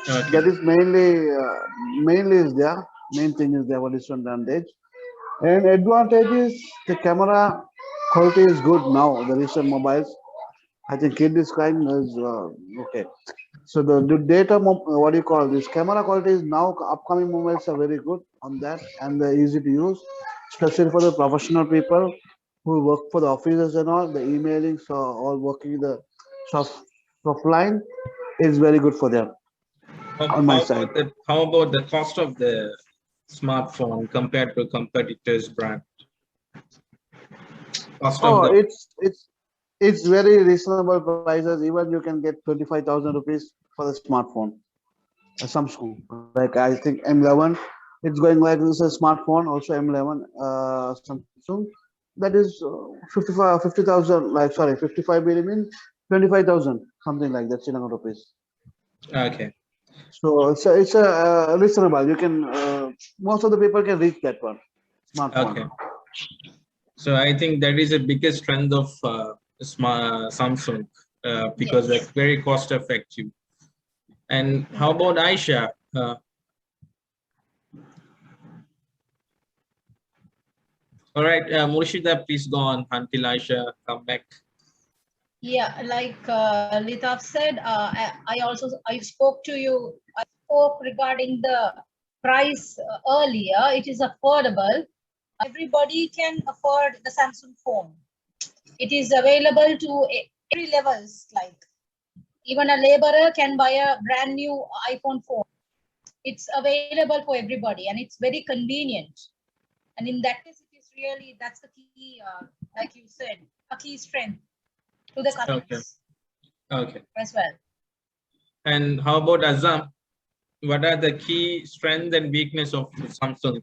Okay.
That is mainly is there. Main thing is there. What is advantage? And advantage is the camera quality is good now. The recent mobiles, I think kid is crying is okay. So the data, what do you call this? Camera quality is now upcoming mobiles are very good on that, and they're easy to use, especially for the professional people who work for the offices and all. The emailing, so all working the soft offline is very good for them on my side.
How about the cost of the smartphone compared to competitors' brand? Cost of
Oh,
the
it's very reasonable prices. Even you can get 25,000 rupees for the smartphone. A Samsung, like I think M11, it's going like this is a smartphone, also M11, Samsung. That is 50,000, like sorry, 55 million, 25,000, something like that, Sri Lankan rupees.
okay.
So it's a reasonable. You can most of the people can reach that one smartphone.
Okay. So I think that is the biggest strength of Samsung because they're very cost effective. And how about Aisha? All right, Murshida, please go on until Aisha come back.
Yeah, like Litaf said, I spoke to you. I spoke regarding the price earlier. It is affordable. Everybody can afford the Samsung phone. It is available to every levels. Like even a laborer can buy a brand new iPhone phone. It's available for everybody, and it's very convenient. And in that case, it is really that's the key, like you said, a key strength to the customers.
Okay.
As well.
And how about Azam? What are the key strength and weakness of Samsung?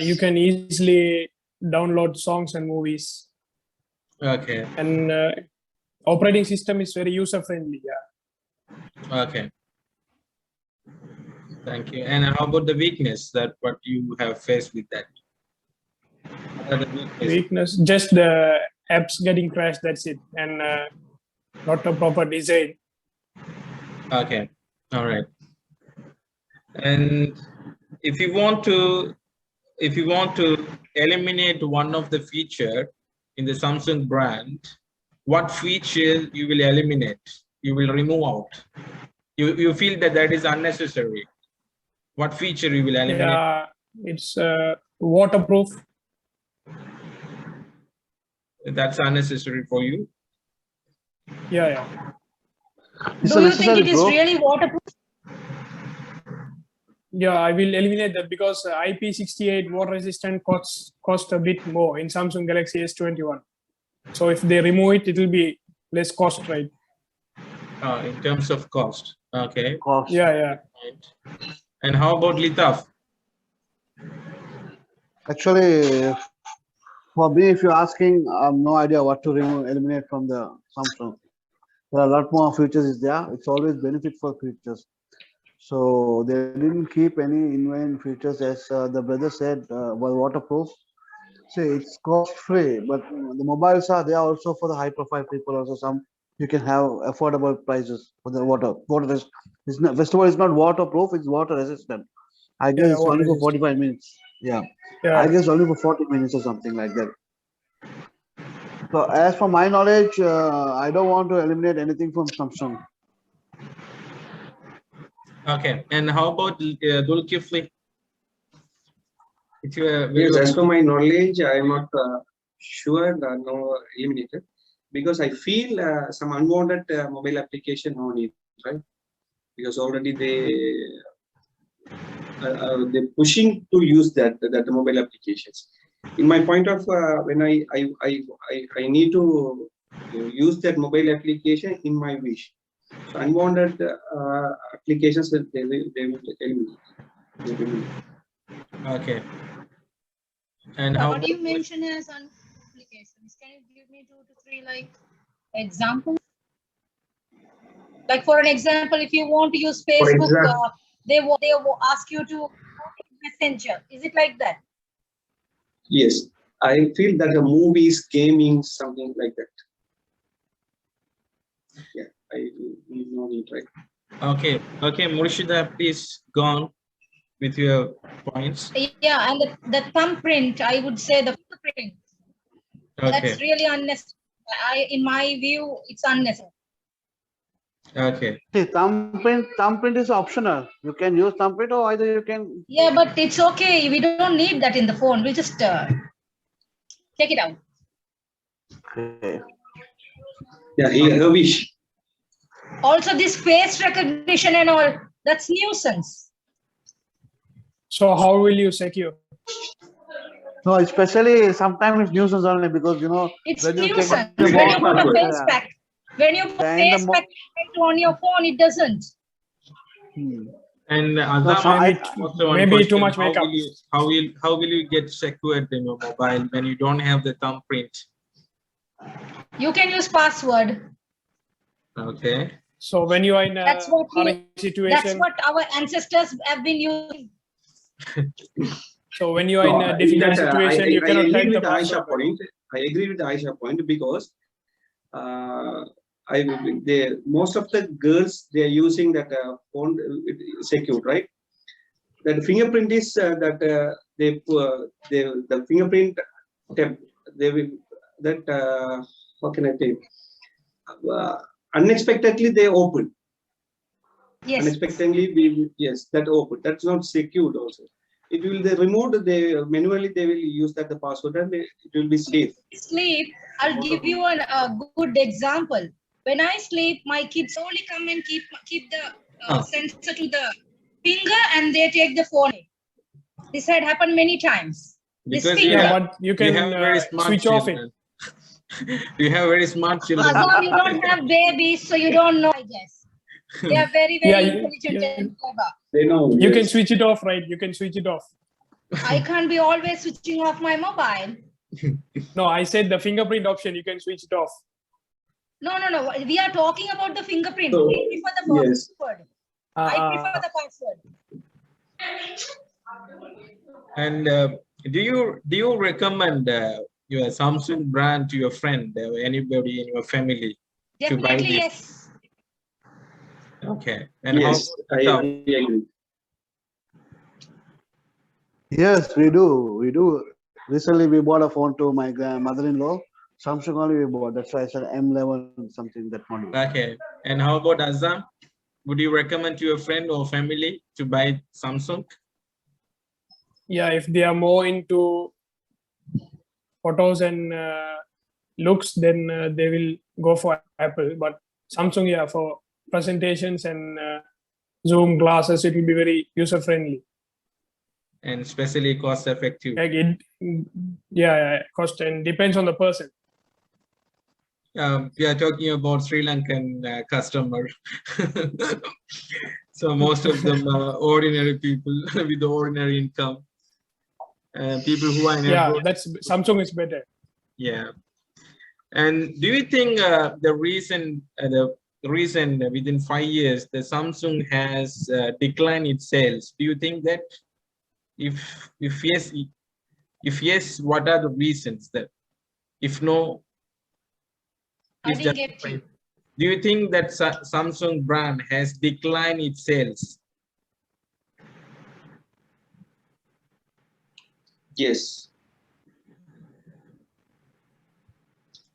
You can easily download songs and movies.
Okay.
And operating system is very user friendly. Yeah.
Okay. Thank you. And how about the weakness that what you have faced with that? What are the
weakness? Just the apps getting crashed. That's it, and not a proper design.
Okay. All right. And if you want to eliminate one of the feature in the Samsung brand, what feature you will eliminate? You will remove out. You feel that is unnecessary. What feature you will eliminate?
Yeah, it's waterproof.
That's unnecessary for you.
Yeah.
Do you think it is really waterproof?
Yeah, I will eliminate that because IP68 water resistant cost a bit more in Samsung Galaxy S21. So if they remove it, it will be less cost, right?
In terms of cost. Okay.
Cost.
Yeah.
And how about Litaf?
Actually, for me, if you're asking, I have no idea what to eliminate from the Samsung. There are a lot more features is there. It's always benefit for features. So they didn't keep any invented features, as the brother said, were waterproof. See, it's cost free, but the mobiles are there also for the high profile people. Also, some you can have affordable prices for the water. It's not, first of all, it's not waterproof. It's water resistant. I guess it's only for 45 minutes. Yeah. I guess only for 40 minutes or something like that. So as for my knowledge, I don't want to eliminate anything from Samsung.
Okay. And how about Dulkifli?
Yes, as per my knowledge, I am not sure no eliminated because I feel some unwanted mobile application on it, right? Because already they're pushing to use that mobile applications. In my point of when I need to use that mobile application in my wish, so unwanted applications they will eliminate.
Okay. And how
what do you mention as applications? Can you give me 2 to 3 like examples? Like for an example, if you want to use Facebook, they will ask you to Messenger. Is it like that?
Yes, I feel that the movies, gaming, something like that. Yeah, I know it right.
Okay, Murshida, please go on with your points.
Yeah, and the thumbprint, I would say the footprint.
Okay,
That's really unnecessary. In my view, it's unnecessary.
okay.
See, thumbprint is optional. You can use thumbprint, or either you can.
Yeah, but it's okay. We don't need that in the phone. We just take it out.
Okay.
Yeah, he wish.
Also, this face recognition and all, that's nuisance.
So how will you secure?
No, especially sometimes it's nuisance only because
It's
when you take
nuisance.
the
When you put a
password.
face pack, when you put
And the
face pack on your phone, it doesn't.
And
No, so
Azam,
Maybe,
also one
maybe too
question,
much
how
makeup.
will you get secured in your mobile when you don't have the thumbprint?
You can use password.
Okay.
So when you are in a
That's what
hurry
that's
situation,
what our ancestors have been using.
so when you are
No,
in a
in
difficult
that,
situation, you
I
cannot
agree
type the
with
password.
Aisha point. I agree with Aisha point because most of the girls, they are using that phone secured, right? That fingerprint is the fingerprint tab, they will that how can I say, unexpectedly they open.
Yes.
Unexpectedly yes, that open, that's not secured also. It will they removed, they manually they will use that the password, and it will be safe.
Sleep, I'll give you a good example. When I sleep, my kids only come and keep the sensor to the finger, and they take the phone. This had happened many times.
Because
Yeah, but you can
have very smart
switch off it.
children. You have very smart children.
Azam, you don't have babies, so you don't know, I guess. They are very,
Yeah,
very intelligent and clever.
They know.
You can
Yes.
switch it off, right? You can switch it off.
I can't be always switching off my mobile.
No, I said the fingerprint option, you can switch it off.
No. We are talking about the fingerprint.
So,
I prefer the
yes.
password. I prefer the password.
And do you recommend your Samsung brand to your friend or anybody in your family to buy
Definitely,
this?
yes.
Okay. And
Yes, I agree.
Yes, we do. We do. Recently, we bought a phone to my mother-in-law. Samsung only we bought. That's why I said M11 something that model.
Okay. And how about Azam? Would you recommend to your friend or family to buy Samsung?
Yeah, if they are more into photos and looks, then they will go for Apple. But Samsung, yeah, for presentations and Zoom glasses, it will be very user friendly.
And especially cost effective.
Like it, yeah, cost and depends on the person.
We are talking about Sri Lankan customers. So most of them are ordinary people with ordinary income. People who are in abroad.
That's Samsung is better.
Yeah. And do you think the reason within 5 years the Samsung has declined its sales? Do you think that if yes, what are the reasons that? If no,
I didn't get you.
do you think that Samsung brand has declined its sales?
Yes.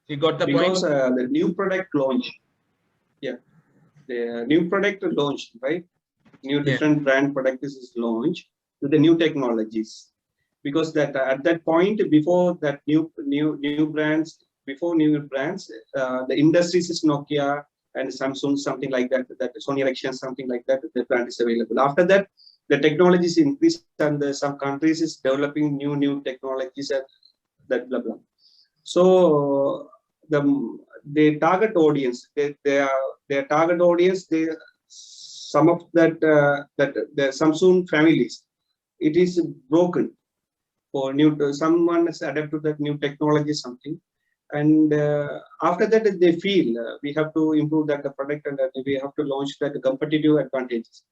You got the
Because
point?
the new product launch. Yeah. The new product launched, right? New different brand product is launched with the new technologies. Because that at that point, before that new brands, the industries is Nokia and Samsung, something like that, that Sony Ericsson, something like that, the brand is available. After that, the technologies increase, and some countries is developing new technologies and that blah blah. So the target audience, their target audience, some of that that the Samsung families, it is broken for someone has adapted that new technology something, and after that they feel we have to improve that the product, and we have to launch that competitive advantages.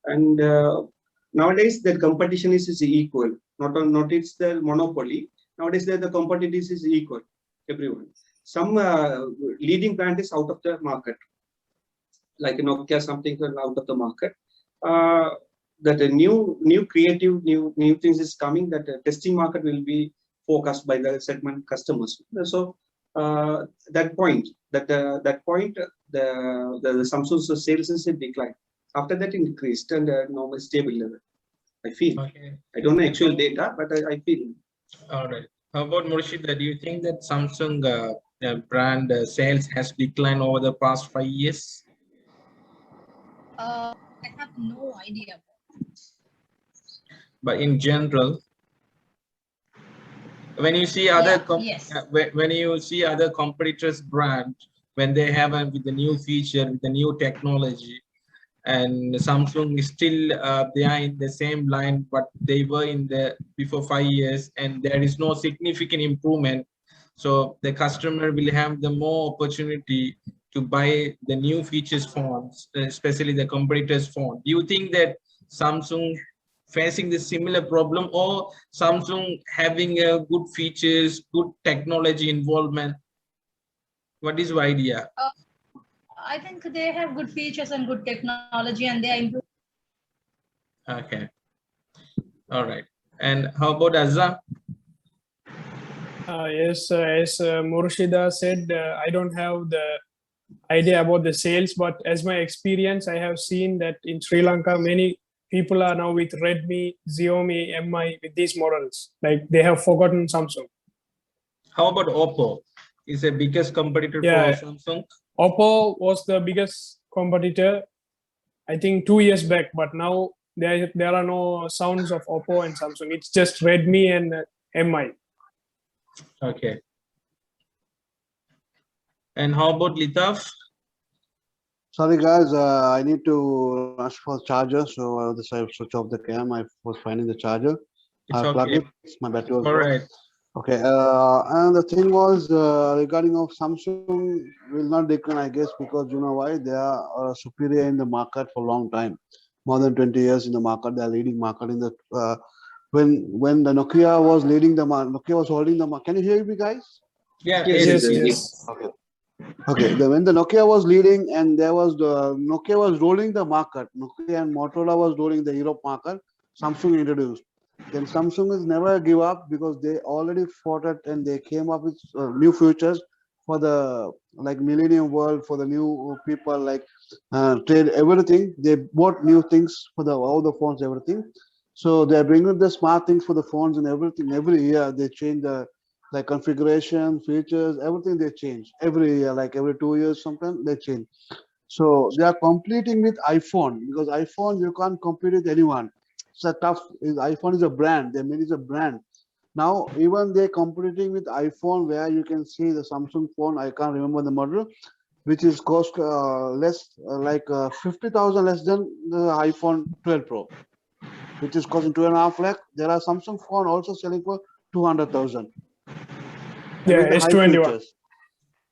And nowadays that competition is equal, not it's the monopoly, Nowadays, the competitiveness is equal, everyone. Some leading brand is out of the market, like Nokia, something out of the market. That a new creative, new things is coming. That testing market will be focused by the segment customers. So that point, the Samsung's sales is in decline. After that, it increased and now stable level. I feel.
Okay.
I don't know actual data, but I feel.
All right. How about Murshida? Do you think that Samsung brand sales has declined over the past 5 years?
I have no idea.
But in general, when you see other
Yes.
when you see other competitors' brand, when they have with the new feature, with the new technology, and Samsung is still they are in the same line, but they were in the before 5 years, and there is no significant improvement. So the customer will have the more opportunity to buy the new features phones, especially the competitors' phone. Do you think that Samsung facing the similar problem, or Samsung having good features, good technology involvement? What is your idea?
I think they have good features and good technology, and they are improving.
Okay. All right. And how about Azza?
Yes, as Murshida said, I don't have the idea about the sales, but as my experience, I have seen that in Sri Lanka, many people are now with Redmi, Xiaomi, MI with these models. Like they have forgotten Samsung.
How about Oppo? Is the biggest competitor
Yeah.
for Samsung?
Oppo was the biggest competitor, I think 2 years back, but now there are no sounds of Oppo and Samsung. It's just Redmi and MI.
Okay. And how about Litaf?
Sorry guys, I need to rush for charger, so I decided to switch off the cam. I was finding the charger.
It's
I plugged
okay.
it. My battery was
All
low.
right.
Okay, and the thing was regarding of Samsung will not decline, I guess, because you know why? They are superior in the market for a long time, more than 20 years in the market. They are leading market in the when the Nokia was leading the market, Nokia was holding the market. Can you hear me, guys?
Yeah.
Yes.
Okay. Okay, when the Nokia was leading and there was the Nokia was rolling the market, Nokia and Motorola was rolling the Europe market, Samsung introduced. Then Samsung has never give up because they already fought it and they came up with new features for the like millennium world, for the new people, like trade, everything. They bought new things for the all the phones, everything. So they're bringing the smart things for the phones and everything. Every year they change the like configuration, features, everything they change every year, like every 2 years, sometimes they change. So they are competing with iPhone because iPhone you can't compete with anyone. It's a tough. iPhone is a brand. They made it a brand. Now even they're competing with iPhone, where you can see the Samsung phone. I can't remember the model, which is cost less, like 50,000 less than the iPhone 12 Pro, which is costing 2.5 lakh. There are Samsung phone also selling for 200,000.
Yeah,
With the high
S21.
features.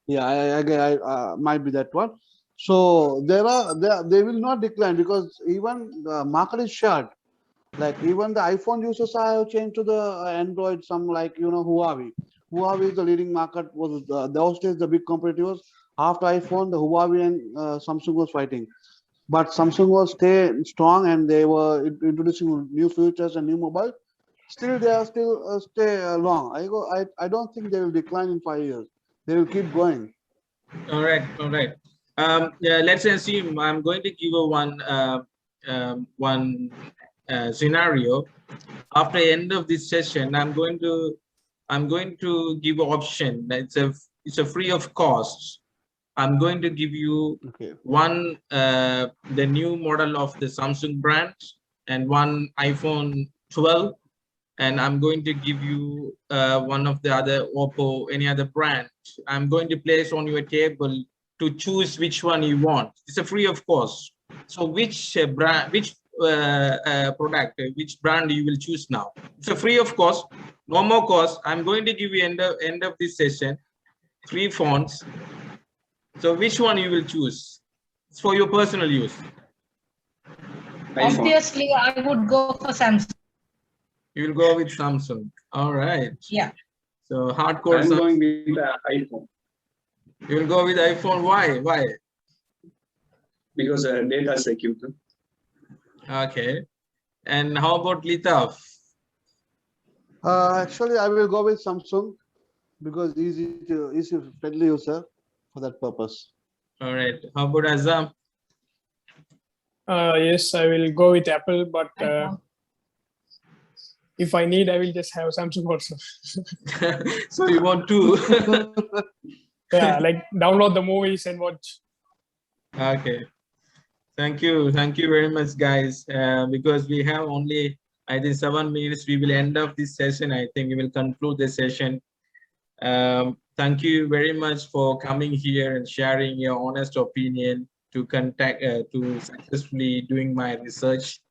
Yeah, I might be that one. So they will not decline because even the market is short. Like even the iPhone users have changed to the Android. Some like Huawei. Huawei is the leading market. Was those days the big competitors. After iPhone, the Huawei and Samsung was fighting. But Samsung was stay strong and they were introducing new features and new mobile. Still, they are still stay long. I don't think they will decline in 5 years. They will keep going.
All right. All right. Yeah, let's assume I'm going to give a one scenario. After the end of this session, I'm going to give an option. It's a free of cost. I'm going to give you one the new model of the Samsung brand and one iPhone 12, and I'm going to give you one of the other Oppo, any other brand. I'm going to place on your table to choose which one you want. It's a free of cost. So which brand, which product, which brand you will choose now? It's a free of cost, no more cost. I'm going to give you end of this session 3 phones. So which one you will choose? It's for your personal use.
Obviously, I would go for Samsung.
You will go with Samsung. All right.
Yeah.
So hardcore.
I'm going with iPhone
You will go with iPhone. Why? Why?
because data security.
Okay. And how about Litaf?
Actually, I will go with Samsung because easy friendly user for that purpose.
All right. How about Azam?
Yes, I will go with Apple, but if I need, I will just have Samsung also.
So you want two?
Yeah, like download the movies and watch.
Okay. Thank you very much, guys. Because we have only, I think, 7 minutes, we will end up this session. I think we will conclude the session. Thank you very much for coming here and sharing your honest opinion to successfully doing my research.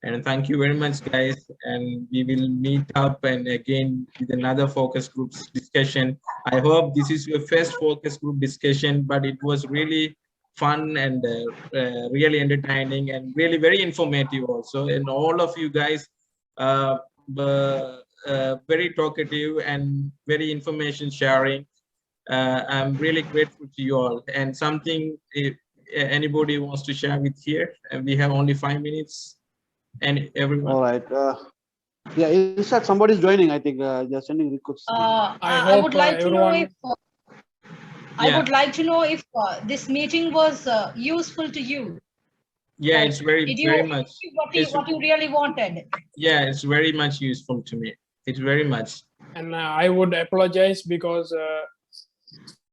And thank you very much, guys. And we will meet up and again with another focus groups discussion. I hope this is your first focus group discussion, but it was really fun and really entertaining and really very informative also. And all of you guys, very talkative and very information sharing. I'm really grateful to you all. And something, if anybody wants to share with here, and we have only 5 minutes. And everyone.
All right. Yeah, is that somebody's joining? I think they're sending requests.
I would like to know if
Yeah.
I would like to know if this meeting was useful to you.
Yeah,
Like,
it's very much.
What you really wanted.
Yeah, it's very much useful to me. It's very much.
And I would apologize because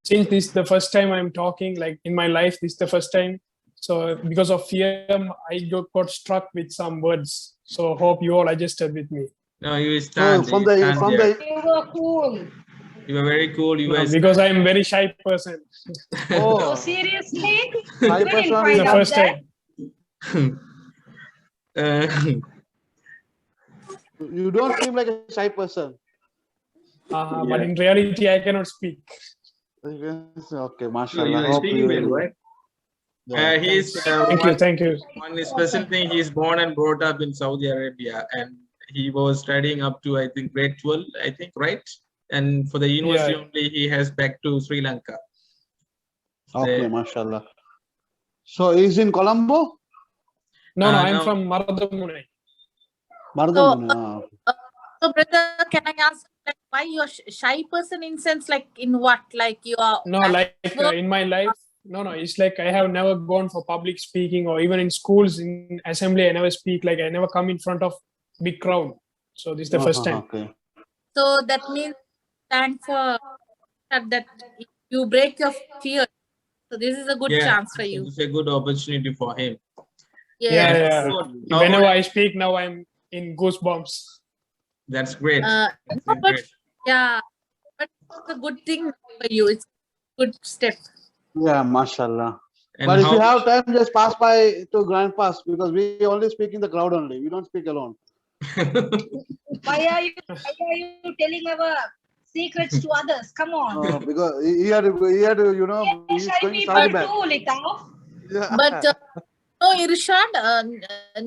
since this is the first time I'm talking, like in my life, this is the first time. So because of fear, I got struck with some words. So hope you all adjusted with me.
No, you stand.
You
were cool.
You were very cool. You were
because I'm a very shy person.
Oh, seriously?
Shy
person
is the first time.
You don't seem like a shy person.
But in reality, I cannot speak.
Okay,
No,
mashallah.
you are speaking well, right?
Thank you.
One special thing, he's born and brought up in Saudi Arabia, and he was studying up to, I think, grade 12, I think, right? And for the university only, he has back to Sri Lanka.
Okay, mashallah. So he's in Colombo?
No, I'm from Maradhamunai.
Maradhamunai.
So, brother, can I ask, like, why you're shy person in sense, like, in what? Like, you are...
No, like, in my life, no, it's like I have never gone for public speaking, or even in schools, in assembly, I never speak. Like, I never come in front of big crowd. So this is the first time.
Okay.
So that means thank for that you break your fear. So this is a good chance for you.
It's a good opportunity for him.
Yeah. Whenever I speak now, I'm in goosebumps.
That's great.
But it's a good thing for you. It's a good step.
Yeah, mashallah.
And
but if you have time, just pass by to Grand Pass, because we only speak in the crowd only. We don't speak alone.
Why are you telling our secrets to others? Come on.
Because he had to, you know, he's going to Saudi back.
Yeah. But no, Irshad,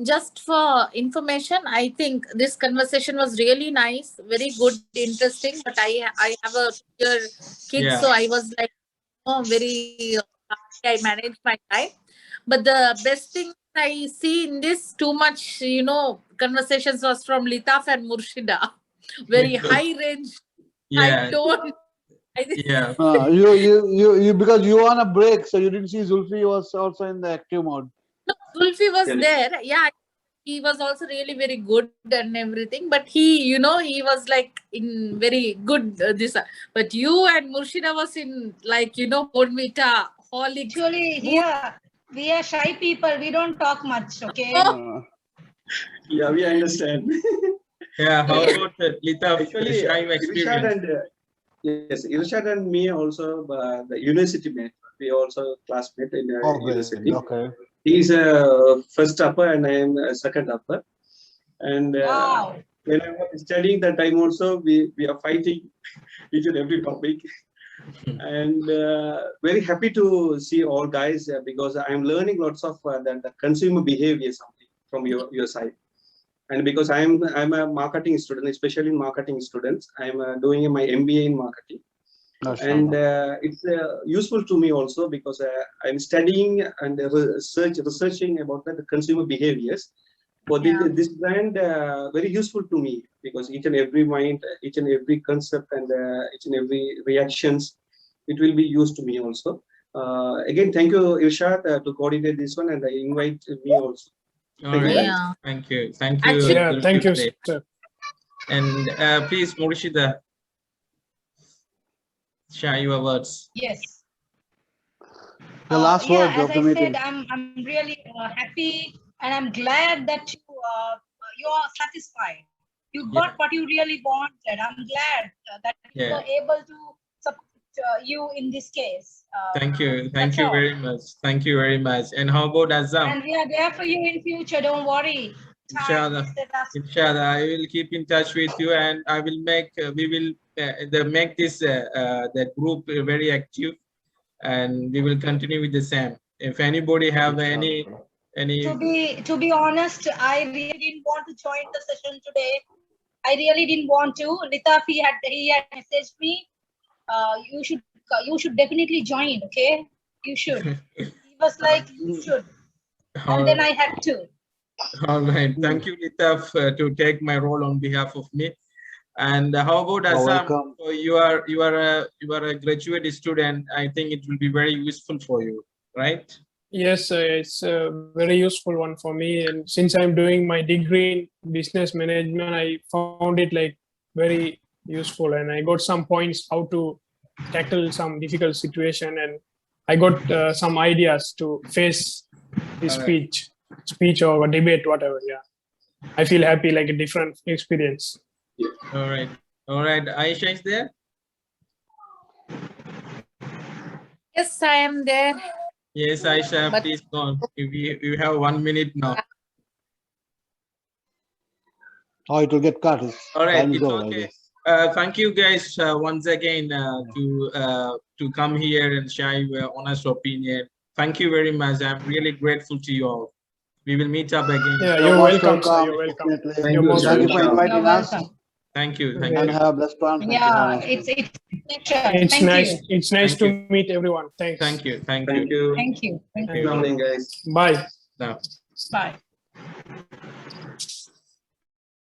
just for information, I think this conversation was really nice, very good, interesting. But I have a kid, so I was like, very I managed my time. But the best thing I see in this too much, conversations was from Litaf and Murshida. Very high range, high tone.
You because you were on a break, so you didn't see Zulfi was also in the active mode.
No, Zulfi was there. Yeah, he was also really very good and everything. But he, he was like in very good But you and Murshida was in like, Bonvita, holic.
Actually, here we are shy people. We don't talk much, okay?
Yeah, we understand.
Yeah, how about Lita? Actually, shy experience.
Irshad and me also, the university mate. We also classmate in university.
Okay.
He's a first upper and I am a second upper. And when I was studying that time also, we are fighting each and every topic. And very happy to see all guys because I am learning lots of the consumer behavior something from your side. And because I'm a marketing student, especially in marketing students, I'm doing my MBA in marketing. And it's useful to me also because I'm studying and researching about the consumer behaviors. For this brand, very useful to me because each and every mind, each and every concept, and each and every reactions, it will be used to me also. Again, thank you, Irshad, to coordinate this one, and I invite me also.
All
Thank you,
right.
guys.
Thank you. Thank you.
Actually-
Yeah, thank you,
Zulkifli.
sir.
And please, Murshida, share your words.
Yes.
The last
Yeah,
words
as
of the
I
meeting.
said, I'm really happy and I'm glad that you are satisfied. You got what you really wanted. I'm glad that you
Yeah.
were able to support you in this case.
Thank you. Thank
That's
you
all.
very much. Thank you very much. And how about Azam?
And we are there for you in future. Don't worry.
Inshallah. Inshallah, I will keep in touch with you, and I will make we will make this that group very active, and we will continue with the same. If anybody have any
To be honest, I really didn't want to join the session today. I really didn't want to. Litaf, he had messaged me. You should definitely join. Okay, you should. He was like, you should, and then I had to.
All right. Thank you, Litaf, to take my role on behalf of me. And how about
You're
Assam?
welcome.
So you are a graduate student. I think it will be very useful for you, right?
Yes, it's a very useful one for me. And since I'm doing my degree in business management, I found it like very useful. And I got some points how to tackle some difficult situation. And I got some ideas to face the speech or debate, whatever. Yeah, I feel happy, like a different experience.
All right. All right. Aisha is there?
Yes, I am there.
Yes, Aisha,
But-
please go on. You have 1 minute now.
Oh, it will get cut.
All right,
Time is
it's
over, I
okay.
guess.
Thank you guys once again to come here and share your honest opinion. Thank you very much. I'm really grateful to you all. We will meet up again.
Yeah,
You're
you're
most
welcome, sir.
welcome,
You're welcome.
definitely.
Thank
You're
you,
most
sir.
Thank you for
welcome.
inviting
You're
us.
welcome.
Thank you. Thank
And
you.
have a blessed one. Thank you. Have a
Yeah,
nice day.
it's a pleasure.
It's
Thank
nice.
you.
It's nice
Thank
to
you.
meet everyone. Thanks.
Thank you. Thank
Thank
you.
you.
Thank you. Thank
Thank
you.
Good morning, guys.
Bye.
Now.
Bye.